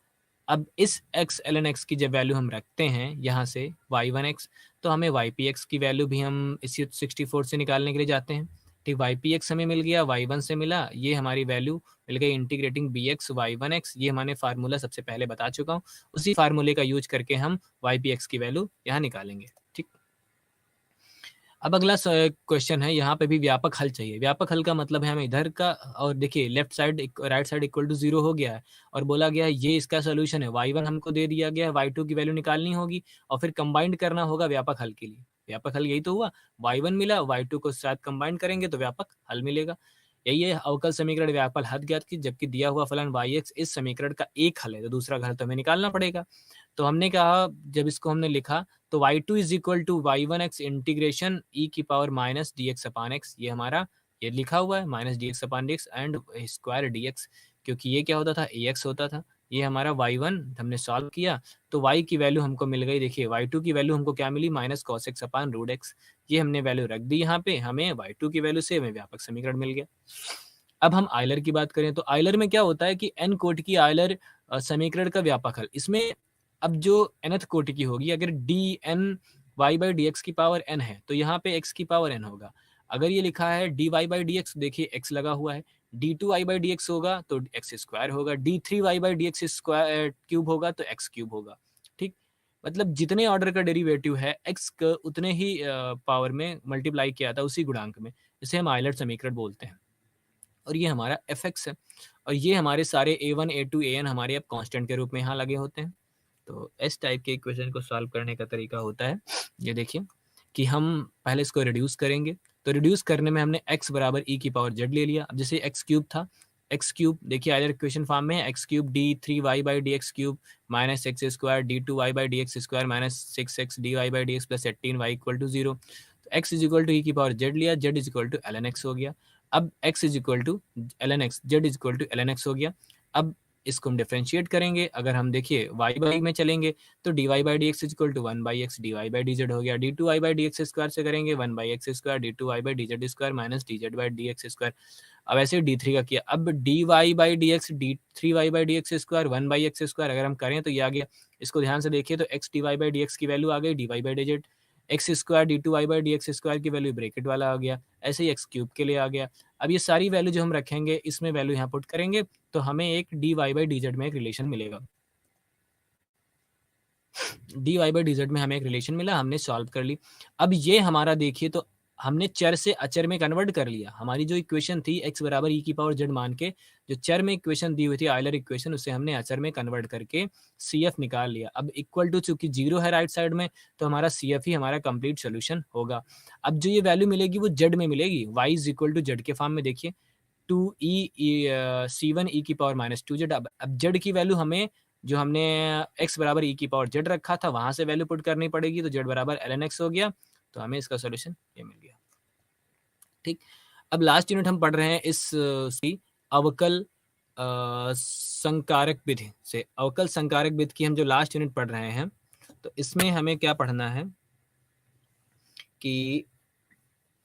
अब इस x ln x की जब वैल्यू हम रखते हैं यहाँ से y1x, तो हमें ypx की वैल्यू भी हम इसी 64 से निकालने के लिए जाते हैं। ठीक, ypx हमें मिल गया, y1 से मिला, ये हमारी वैल्यू मिल गई इंटीग्रेटिंग bx y1x। ये मैंने फार्मूला सबसे पहले बता चुका हूँ, उसी फार्मूले का यूज करके हम ypx की वैल्यू यहाँ निकालेंगे। ठीक, अब अगला क्वेश्चन है, यहाँ पे भी व्यापक हल चाहिए। व्यापक हल का मतलब है हमें इधर का, और देखिए left side right side equal to 0 हो गया है और बोला गया है ये इसका सोल्यूशन है। y1 हमको दे दिया गया है, y2 की वैल्यू निकालनी होगी और फिर कंबाइंड करना होगा व्यापक हल के लिए। व्यापक हल यही तो हुआ, y1 मिला, y2 को साथ कंबाइन करेंगे तो व्यापक हल मिलेगा। यही है अवकल समीकरण व्यापक हल ज्ञात की, जबकि दिया हुआ फलन yx इस समीकरण का एक हल है तो दूसरा हल तो हमें निकालना पड़ेगा। तो हमने कहा जब इसको हमने लिखा तो y2 is equal to y1x integration e की power minus d x upon x, ये हमारा ये लिखा हुआ है minus d x upon d x and square d x, क्योंकि ये क्या होता था ax होता था। ये हमारा y1 हमने सॉल्व किया तो y की वैल्यू हमको मिल गई। देखिए y2 की वैल्यू हमको क्या मिली, minus cos x upon root x. ये हमने वैल्यू रख दी यहाँ पे, हमें y2 की वैल्यू से हमें व्यापक समीकरण मिल गया। अब हम आयलर की बात करें तो आयलर में क्या होता है कि n कोटि की आयलर समीकरण का व्यापक हल, इसमें अब जो nth कोटि की होगी, अगर d n y by d x की पावर n है तो यहाँ पे x की पावर n होगा। अगर ये लिखा है d y by d x, देखिए x लगा हुआ है, d two y by d x होगा तो एक्स स्क्वायर होगा, d three y by d x square cube होगा तो एक्स क्यूब होगा। ठीक, मतलब जितने ऑर्डर का डेरिवेटिव है x का उतने ही पावर में मल्टीप्लाई किया था उसी गुणांक में, इसे हम आयलर समीकरण बोलते हैं। और ये हमारा एफ एक्स है और ये हमारे सारे a1 a2 an हमारे अब कांस्टेंट के रूप में यहाँ लगे होते हैं। तो इस टाइप के इक्वेशन को सॉल्व करने का तरीका होता है, ये देखिए कि हम पहले इसको रिड्यूस करेंगे। तो रिड्यूस करने में हमने x बराबर e की पावर z ले लिया। अब जैसे x क्यूब था, x क्यूब देखिए आइदर इक्वेशन फॉर्म में है, x cube d3y by d x cube minus x square d2y by d x square minus 6x dy by d x plus 18y equal to 0। तो x is equal to e की power z लिया, z is equal to ln x हो गया। अब x is equal to ln x, z is equal to ln x हो गया। अब इसको हम डिफरेंशिएट करेंगे। अगर हम देखिए y बाई में चलेंगे तो dy by d x equal to 1 by x d y by d z हो गया। d2y by d x square से करेंगे 1 by x square d2y by d Z square minus D Z by d x square. अब ऐसे d3 का किया। अब dy by d x d3y by d x square 1 by x square अगर हम करें तो ये आ गया। इसको ध्यान से देखिए तो x dy by d x की वैल्यू आ गई dy by d Z, x square d2y by d x square की वैल्यू ब्रैकेट वाला आ गया, ऐसे ही एक्स क्यूब के लिए आ गया। अब ये सारी वैल्यू जो हम रखेंगे इसमें वैल्यू यहाँ पुट करेंगे तो हमें एक dy बाई डी जेड में एक रिलेशन मिलेगा। dy बाई डी जेड में हमें एक रिलेशन मिला, हमने सॉल्व कर ली। अब ये हमारा देखिए तो हमने चर से अचर में कन्वर्ट कर लिया। हमारी जो इक्वेशन थी x बराबर e की पावर z मान के जो चर में इक्वेशन दी हुई थी आयलर इक्वेशन, उसे हमने अचर में कन्वर्ट करके CF निकाल लिया। अब इक्वल टू चूंकि 0 है राइट साइड में तो हमारा CF ही हमारा कंप्लीट सोल्यूशन होगा। अब जो ये वैल्यू मिलेगी वो z में मिलेगी, y is equal to z के फॉर्म में देखिए 2e c1 e की पावर माइनस 2z। अब z की वैल्यू हमें जो हमने x बराबर e की पावर z रखा था वहां से वैल्यू पुट करनी पड़ेगी, तो z बराबर ln x हो गया। तो हमें इसका सॉल्यूशन ये मिल गया। ठीक, अब लास्ट यूनिट हम पढ़ रहे हैं इस अवकल संकारक विधि से। अवकल संकारक विधि की हम जो लास्ट यूनिट पढ़ रहे हैं तो इसमें हमें क्या पढ़ना है कि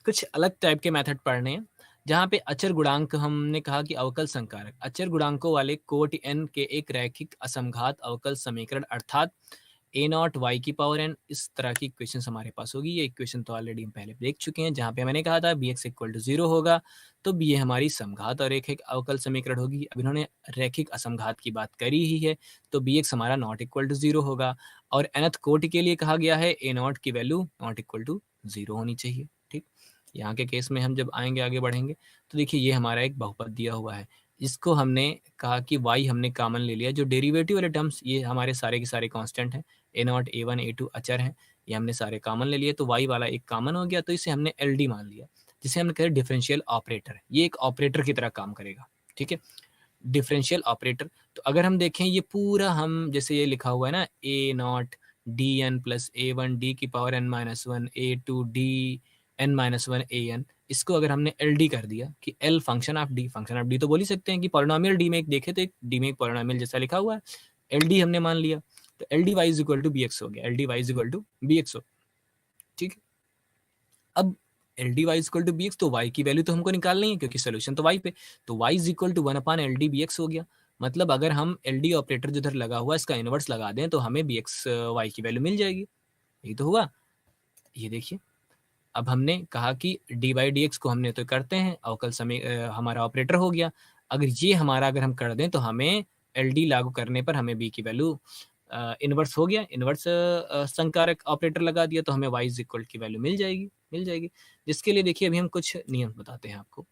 कुछ अलग टाइप के मेथड पढ़ने हैं जहाँ पे अचर गुणांक, हमने कहा कि अवकल संकारक अचर गुणांकों वाले कोटि n के एक रैखिक असमघात अवकल समीकरण अर्थात a नॉट y की पावर n, इस तरह की इक्वेशन हमारे पास होगी। ये इक्वेशन तो ऑलरेडी हम पहले देख चुके हैं जहाँ पे मैंने कहा था bx इक्वल टू 0 होगा तो b ये हमारी समघात और रैखिक अवकल समीकरण होगी। अब इन्होंने रैखिक असमघात की बात करी ही है तो bx हमारा नॉट इक्वल टू 0 होगा। और nth कोटि के लिए कहा गया है a नॉट की वैल्यू नॉट इक्वल टू 0 होनी चाहिए। ठीक, यहाँ के केस में हम जब आएंगे आगे बढ़ेंगे तो देखिए ये हमारा एक बहुपद दिया हुआ है, इसको हमने कहा कि y हमने कॉमन ले लिया। जो डेरिवेटिव वाले टर्म्स ये हमारे सारे के सारे कांस्टेंट हैं, a नॉट a1 a2 अचर हैं, ये हमने सारे कॉमन ले लिए तो y वाला एक कॉमन हो गया तो इसे हमने LD मान लिया, जिसे हमने कहा डिफरेंशियल ऑपरेटर। ये एक ऑपरेटर की तरह काम करेगा। ठीक है, डिफरेंशियल ऑपरेटर। तो अगर हम देखें ये पूरा हम जैसे ये लिखा हुआ है ना a not dn plus a1 d की power n minus 1 a2 d n minus 1 an, इसको अगर हमने LD कर दिया कि L फंक्शन ऑफ D तो बोल ही सकते हैं कि पॉलिनोमियल D में एक देखे तो एक D में एक पॉलिनोमियल जैसा लिखा हुआ है, LD हमने मान लिया तो LD y is equal to bx हो गया, LD y is equal to bx हो। ठीक, अब LD y is equal to bx तो y की वैल्यू तो हमको निकालनी है क्योंकि सोल्यूशन तो y पे, तो y is equal to 1 upon LD bx हो गया। मतलब अगर हम LD ऑपरेटर जो इधर लगा हुआ है इसका इनवर्स लगा दें तो हमें bx y की वैल्यू मिल जाएगी। यही तो हुआ। ये देखिए अब हमने कहा कि डी बाई डी एक्स को हमने तो करते हैं अवकल हमारा ऑपरेटर हो गया। अगर ये हमारा अगर हम कर दें तो हमें LD लागू करने पर हमें b की वैल्यू इनवर्स हो गया, इनवर्स संकारक ऑपरेटर लगा दिया तो हमें y इज इक्वल की वैल्यू मिल जाएगी। जिसके लिए देखिए अभी हम कुछ नियम बताते हैं आपको।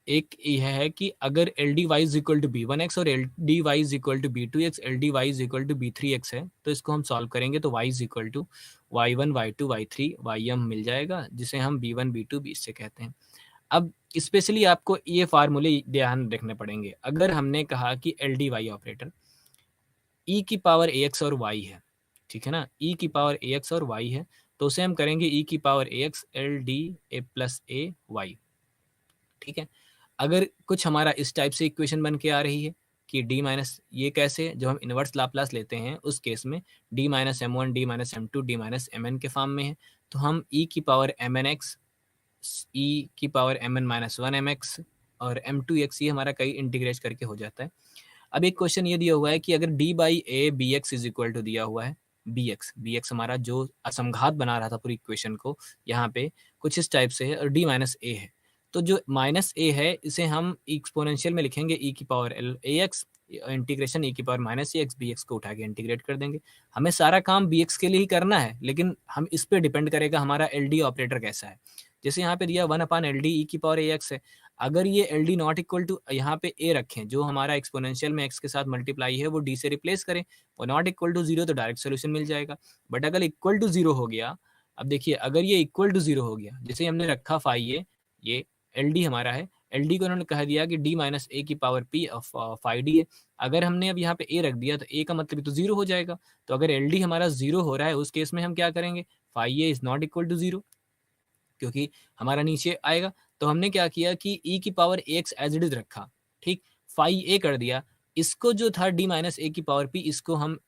एक यह है कि अगर LD y is equal to b1x और LD y is equal to b2x, LD y is equal to b3x है तो इसको हम सॉल्व करेंगे तो y is equal to y1 y2 y3 ym मिल जाएगा, जिसे हम b1 b2 b से कहते हैं। अब स्पेशली आपको ये फार्मूले ध्यान रखने पड़ेंगे। अगर हमने कहा कि LD y ऑपरेटर e की पावर ax और y है, ठीक है ना, e की पावर ax और y है तो उसे हम करेंगे e की power ax LD a plus a y। ठीक है, अगर कुछ हमारा इस टाइप से इक्वेशन बन के आ रही है कि d माइनस, ये कैसे, जब हम इनवर्स लाप्लास लेते हैं उस केस में d minus m1 d minus m2 d minus mn के फॉर्म में है तो हम e की पावर mnx e की पावर mn माइनस 1 mx और m2x ये हमारा कई इंटीग्रेट करके हो जाता है। अब एक क्वेश्चन ये दिया हुआ है कि अगर d by a b x is equal to दिया हुआ है bx हमारा जो असमघात बना रहा था पूरी इक्वेशन को, यहाँ पे कुछ इस टाइप से है और d माइनस ए है तो जो माइनस ए है इसे हम एक्सपोनेंशियल में लिखेंगे e की power l ax integration e की power minus x b x को उठा के इंटीग्रेट कर देंगे। हमें सारा काम बी एक्स के लिए ही करना है, लेकिन हम इस पर डिपेंड करेगा हमारा एल डी ऑपरेटर कैसा है। जैसे यहाँ पे दिया 1/LD ई की पावर ए एक्स है, अगर ये L D not equal to यहाँ पे ए रखें, जो हमारा एक्सपोनेंशियल में एक्स के साथ मल्टीप्लाई है वो डी से रिप्लेस करें, और नॉट इक्वल टू जीरो तो डायरेक्ट सोल्यूशन मिल जाएगा। बट अगर इक्वल टू जीरो हो गया, अब देखिए अगर ये इक्वल टू जीरो हो गया, जैसे हमने रखा फाई ये एल डी हमारा है, एल डी को उन्होंने कह दिया कि डी माइनस ए की power p of phi d है। अगर हमने अब यहाँ पे ए रख दिया तो ए का मतलब तो जीरो हो जाएगा। तो अगर एल डी हमारा जीरो हो रहा है, उस केस में हम क्या करेंगे, phi a is not equal to zero, क्योंकि हमारा नीचे आएगा। तो हमने क्या किया कि e की power x as it is रखा, ठीक, फाई ए कर दिया, इसको जो था डी माइनस ए की पावर पी, इसको हम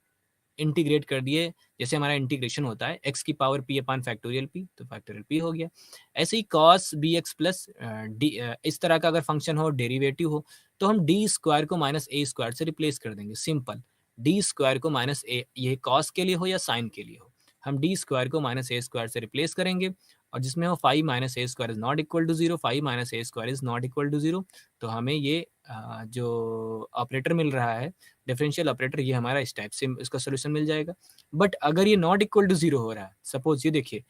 इंटीग्रेट कर दिए, जैसे हमारा इंटीग्रेशन होता है एक्स की power p upon factorial p, तो फैक्टोरियल पी हो गया। ऐसे ही cos b x plus d, इस तरह का अगर फंक्शन हो, डेरिवेटिव हो, तो हम डी स्क्वायर को माइनस ए स्क्वायर से रिप्लेस कर देंगे। सिंपल, डी स्क्वायर को माइनस ए, ये कॉस के लिए हो या साइन के लिए हो, हम डी स्क्वायर को माइनस ए स्क्वायर से रिप्लेस करेंगे, और जिसमें हो five minus a square is not equal to zero, five minus a square is not equal to zero. तो हमें ये जो ऑपरेटर मिल रहा है, डिफरेंशियल ऑपरेटर, ये हमारा इस टाइप से इसका सोल्यूशन मिल जाएगा। बट अगर ये नॉट इक्वल टू जीरो हो रहा है, सपोज ये देखिए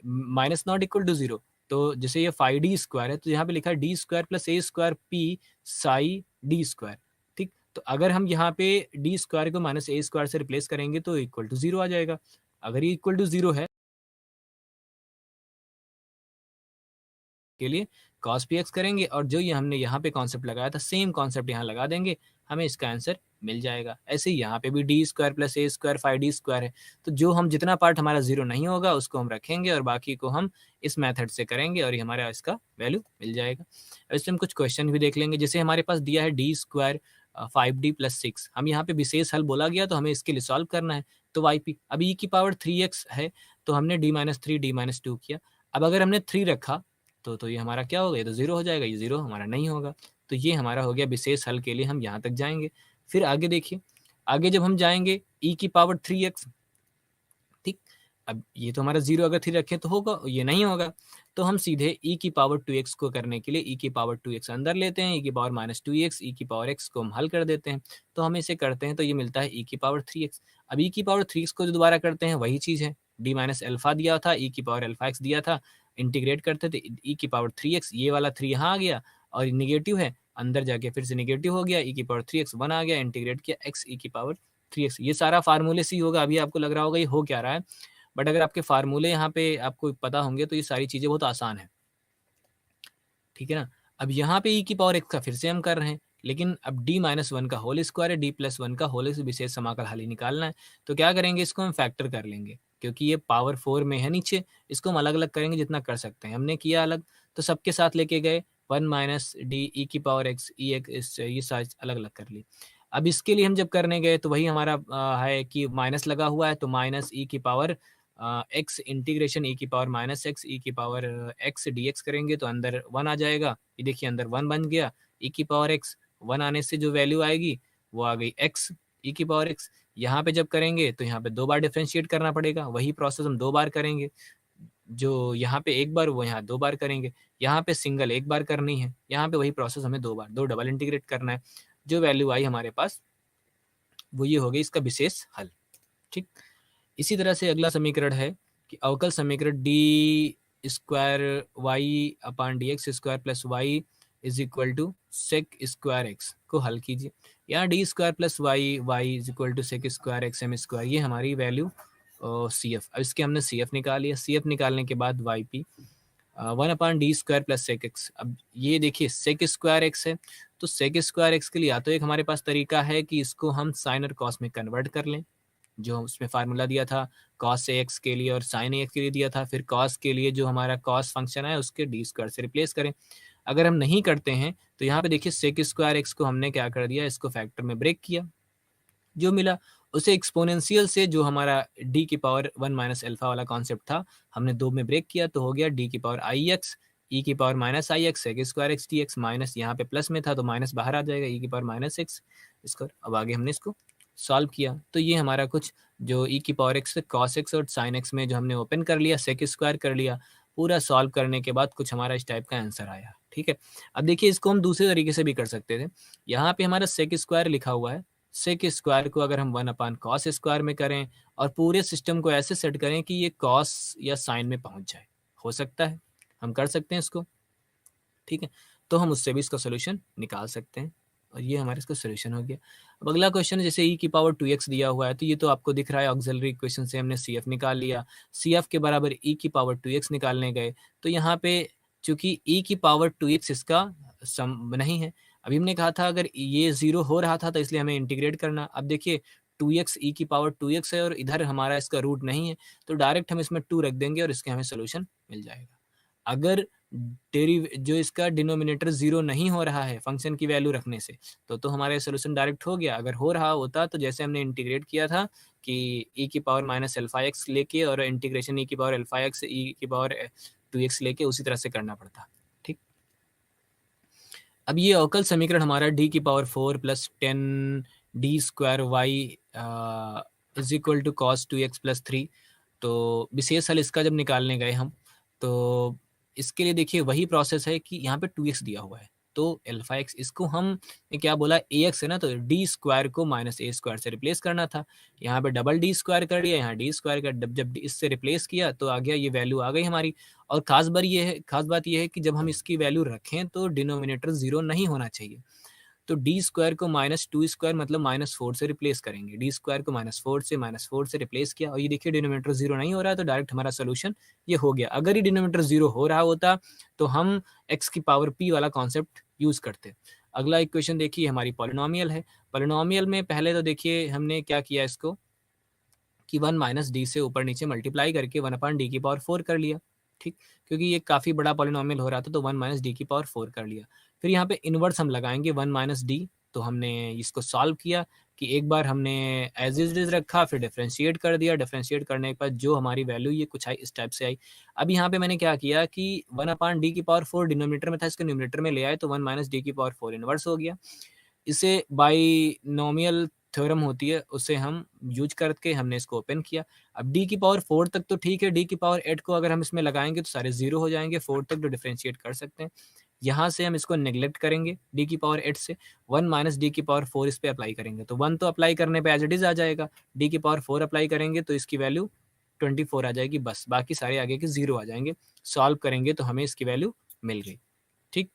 minus not equal to zero, तो जैसे ये फाइव डी स्क्वायर है, तो यहाँ पे लिखा है d square plus a square p psi d square, ठीक। तो अगर हम यहाँ पे डी स्क्वायर को माइनस ए स्क्वायर से रिप्लेस करेंगे तो इक्वल टू जीरो आ जाएगा। अगर ये इक्वल टू जीरो है के लिए cos px करेंगे, और जो ये हमने यहाँ पे कॉन्सेप्ट लगाया था, सेम कॉन्सेप्ट यहाँ लगा देंगे, हमें इसका आंसर मिल जाएगा। ऐसे ही यहाँ पे भी D square plus a square five D square है, तो जो हम जितना पार्ट हमारा जीरो नहीं होगा उसको हम रखेंगे, और बाकी को हम इस मेथड से करेंगे, और ये हमारा इसका वैल्यू मिल जाएगा। इसमें हम कुछ क्वेश्चन भी देख लेंगे। जैसे हमारे पास दिया है d square five D plus six, हम यहाँ पे विशेष हल बोला गया, तो हमें इसके लिए सॉल्व करना है। तो वाई पी, अब ई की पावर थ्री एक्स है, तो हमने D minus three D minus two किया। अब अगर हमने थ्री रखा तो ये हमारा क्या होगा, ये तो जीरो हो जाएगा, ये जीरो हमारा नहीं होगा। तो ये हमारा हो गया विशेष हल के लिए हम यहाँ तक जाएंगे। फिर आगे देखिए, आगे जब हम जाएंगे ई की पावर थ्री एक्स, ठीक, अब ये तो हमारा जीरो अगर थ्री रखे तो होगा, ये नहीं होगा, तो हम सीधे ई की पावर टू एक्स को करने के लिए ई की पावर टू एक्स अंदर लेते हैं, ई की power minus two x, e की पावर एक्स को हम हल कर देते हैं। तो हम इसे करते हैं तो ये मिलता है ई की पावर थ्री एक्स। अब ई की पावर थ्री एक्स को जो दोबारा करते हैं वही चीज़ है, डी माइनस एल्फा दिया था, ई की पावर एल्फा एक्स दिया था, इंटीग्रेट करते थे ई की पावर थ्री एक्स, ये वाला थ्री यहाँ आ गया, और निगेटिव है, अंदर जाके फिर से निगेटिव हो गया, ई की पावर थ्री एक्स वन आ गया, इंटीग्रेट किया एक्स ई की पावर थ्री एक्स। ये सारा फार्मूले से ही होगा। अभी आपको लग रहा होगा ये हो क्या रहा है, बट अगर आपके फार्मूले यहाँ पे आपको पता होंगे तो ये सारी चीज़ें बहुत आसान है, ठीक है ना। अब यहाँ पे ई की पावर एक्स का फिर से हम कर रहे हैं, लेकिन अब डी माइनस वन का होल स्क्वायर है, डी प्लस वन का होल विशेष समाकल हल ही निकालना है। तो क्या करेंगे, इसको हम फैक्टर कर लेंगे, क्योंकि ये पावर फोर में है नीचे, इसको हम अलग अलग करेंगे जितना कर सकते हैं। हमने किया अलग, तो सबके साथ लेके गए, वन माइनस डी ई की पावर एक्स ई एक्स, ये साइज अलग अलग कर ली। अब इसके लिए हम जब करने गए तो वही हमारा है कि माइनस लगा हुआ है, तो माइनस ई की पावर एक्स इंटीग्रेशन ई की पावर माइनस एक्स ई की पावर एक्स डी एक्स करेंगे, तो अंदर वन आ जाएगा। ये देखिए अंदर वन बन गया, ई की पावर एक्स, वन आने से जो वैल्यू आएगी वो आ गई एक्स ई की पावर एक्स। यहाँ पे जब करेंगे तो यहाँ पे दो बार डिफ्रेंशिएट करना पड़ेगा, वही प्रोसेस हम दो बार करेंगे, जो यहाँ पे एक बार वो यहाँ दो बार करेंगे, यहाँ पे सिंगल एक बार करनी है, यहाँ पे वही प्रोसेस हमें दो बार, दो डबल इंटीग्रेट करना है। जो वैल्यू आई हमारे पास वो ये हो गई इसका विशेष हल, ठीक। इसी तरह से अगला समीकरण है कि अवकल समीकरण d square y upon d x square plus y is equal to sec square x को हल कीजिए। यहाँ d square plus y y is equal to sec square x m square, ये हमारी वैल्यू सी एफ। अब इसके हमने C F निकाल लिया, सी एफ निकालने के बाद y p one upon d square plus sec x. अब ये देखिए सेक स्क्वायर एक्स है, तो सेक स्क्वायर एक्स के लिए या तो एक हमारे पास तरीका है कि इसको हम साइन और कॉस में कन्वर्ट कर लें, जो उसमें फार्मूला दिया था कॉस ए एक्स के लिए और साइन ए एक्स के लिए दिया था, फिर कॉस के लिए जो हमारा कॉस फंक्शन है उसके डी स्क्वायर से रिप्लेस करें। अगर हम नहीं करते हैं तो यहाँ पे देखिए सेक स्क्वायर एक्स को हमने क्या कर दिया, इसको फैक्टर में ब्रेक किया, जो मिला उसे एक्सपोनेंशियल से, जो हमारा डी की पावर वन माइनस एल्फा वाला कॉन्सेप्ट था, हमने दो में ब्रेक किया, तो हो गया डी की पावर आई एक्स ई की power minus i x sec square x d x, minus यहाँ पे प्लस में था तो माइनस बाहर आ जाएगा, ई की पावर माइनस एक्स स्क्वायर। अब आगे हमने इसको सॉल्व किया, तो ये हमारा कुछ जो ई की पावर एक्स कॉस एक्स और साइन एक्स में जो हमने ओपन कर लिया, सेक स्क्वायर कर लिया, पूरा सॉल्व करने के बाद कुछ हमारा इस टाइप का आंसर आया, ठीक। ठीक है। अब देखिए इसको हम दूसरे तरीके से भी कर सकते थे। यहाँ पे हमारा सेक स्क्वायर लिखा हुआ है, सेक स्क्वायर को अगर हम 1/cos स्क्वायर में करें और पूरे सिस्टम को ऐसे सेट करें कि ये कॉस या साइन में पहुंच जाए, हो सकता है, हम कर सकते हैं इसको, ठीक है। तो हम उससे भी इसका सोल्यूशन निकाल सकते हैं और ये हमारा इसका सोल्यूशन हो गया। अब अगला क्वेश्चन, जैसे e की पावर 2x दिया हुआ है, तो ये तो आपको दिख रहा है ऑक्सिलरी इक्वेशन से हमने CF निकाल लिया। CF के बराबर e की पावर 2x निकालने गए, तो यहाँ पे चूंकि e की पावर 2x इसका सम नहीं है, अभी हमने कहा था अगर ये 0 हो रहा था तो इसलिए हमें इंटीग्रेट करना। अब देखिए 2x e की पावर 2x है और इधर हमारा इसका रूट नहीं है, तो डायरेक्ट हम इसमें 2 रख देंगे और इसके हमें सोल्यूशन मिल जाएगा। अगर जो इसका डिनोमिनेटर 0 नहीं हो रहा है फंक्शन की वैल्यू रखने से, तो हमारा सोल्यूशन डायरेक्ट हो गया। अगर हो रहा होता तो जैसे हमने इंटीग्रेट किया था कि e की पावर माइनस अल्फा एक्स लेके और इंटीग्रेशन e की पावर अल्फा एक्स e की पावर 2x लेके उसी तरह से करना पड़ता, ठीक। अब ये अवकल समीकरण हमारा d की power 4 plus 10 d square y is equal to cos 2x plus 3। तो विशेष हल इसका जब निकालने गए हम, तो इसके लिए देखिए वही प्रोसेस है कि यहाँ पे 2x दिया हुआ है, तो अल्फा एक्स इसको हम क्या बोला ax है ना, तो डी स्क्वायर को माइनस ए स्क्वायर से रिप्लेस करना था। यहाँ पे डबल डी स्क्वायर कर दिया, यहाँ डी स्क्वायर का जब इससे रिप्लेस किया तो आ गया, ये वैल्यू आ गई हमारी। और खास बात ये है कि जब हम इसकी वैल्यू रखें तो डिनोमिनेटर 0 नहीं होना चाहिए। तो डी स्क्वायर को -2 स्क्वायर मतलब -4 से रिप्लेस करेंगे। डी स्क्वायर को -4 से रिप्लेस किया और ये देखिए डिनोमिनेटर 0 नहीं हो रहा है, तो डायरेक्ट हमारा सोल्यूशन ये हो गया। अगर ये डिनोमिनेटर 0 हो रहा होता तो हम x की पावर p वाला कॉन्सेप्ट यूज करते। अगला इक्वेशन देखिए हमारी पॉलिनोमियल है। पॉलिनोमियल में पहले तो देखिए हमने क्या किया इसको कि 1 माइनस डी से ऊपर नीचे मल्टीप्लाई करके 1/d की पावर 4 कर लिया, ठीक। क्योंकि ये काफ़ी बड़ा पॉलिनोमियल हो रहा था तो 1 माइनस डी की पावर 4 कर लिया। फिर यहाँ पे इन्वर्स हम लगाएंगे 1 माइनस डी, तो हमने इसको सॉल्व किया कि एक बार हमने एज इज रखा, फिर डिफ्रेंशिएट कर दिया। डिफ्रेंशिएट करने के बाद जो हमारी वैल्यू ये कुछ आई, इस टाइप से आई। अब यहाँ पे मैंने क्या किया कि 1/d की पावर 4 डिनोमिनेटर में था, इसको न्यूमिनेटर में ले आए तो 1 माइनस डी की पावर 4 इन्वर्स हो गया। इसे बाइनोमियल थ्योरम होती है, उसे हम यूज करके हमने इसको ओपन किया। अब d की पावर 4 तक तो ठीक है, d की पावर 8 को अगर हम इसमें लगाएंगे तो सारे 0 हो जाएंगे, 4 तक तो डिफ्रेंशिएट कर सकते हैं। यहाँ से हम इसको नेग्लेक्ट करेंगे, d की पावर 8 से 1 माइनस डी की पावर 4 इस पे अप्लाई करेंगे, तो 1 तो अप्लाई करने पे एज इट इज आ जाएगा, d की पावर 4 अप्लाई करेंगे तो इसकी वैल्यू 24 आ जाएगी, बस बाकी सारे आगे के 0 आ जाएंगे। सॉल्व करेंगे तो हमें इसकी वैल्यू मिल गई, ठीक।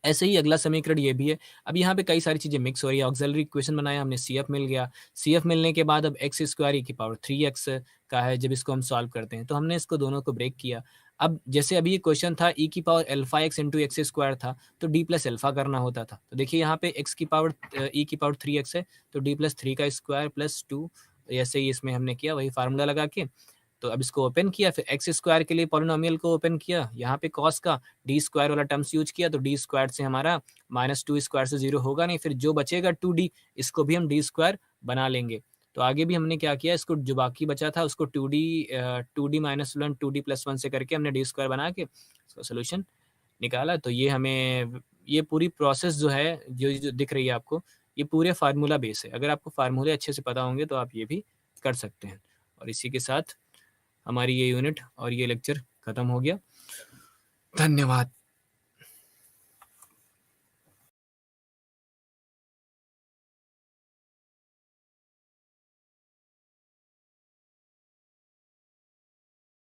ऐसे ही अगला समीकरण ये भी है। अब यहाँ पे कई सारी चीज़ें मिक्स हो रही है। ऑक्सिलरी इक्वेशन बनाया हमने, CF मिल गया। CF मिलने के बाद अब x स्क्वायर e की पावर 3x का है, जब इसको हम सॉल्व करते हैं तो हमने इसको दोनों को ब्रेक किया। अब जैसे अभी ये क्वेश्चन था e की power alpha x into x square था, तो d प्लस अल्फा करना होता था। तो देखिए यहाँ पे x की पावर e की पावर 3x है, तो d प्लस 3 का स्क्वायर प्लस 2, ऐसे ही इसमें हमने किया वही फार्मूला लगा के। तो अब इसको ओपन किया, फिर एक्स स्क्वायर के लिए पॉलिनोमियल को ओपन किया, यहाँ पे कॉस का डी स्क्वायर वाला टर्म्स यूज किया, तो डी स्क्वायर से हमारा -2 स्क्वायर से 0 होगा नहीं, फिर जो बचेगा 2d, इसको भी हम डी स्क्वायर बना लेंगे। तो आगे भी हमने क्या किया, इसको जो बाकी बचा था उसको 2d माइनस 1 2d प्लस 1 से करके हमने डी स्क्वायर बना के इसका सोल्यूशन निकाला। तो ये हमें ये पूरी प्रोसेस जो है जो दिख रही है आपको, ये पूरे फार्मूला बेस है। अगर आपको फार्मूले अच्छे से पता होंगे तो आप ये भी कर सकते हैं। और इसी के साथ हमारी ये यूनिट और ये लेक्चर खत्म हो गया। धन्यवाद।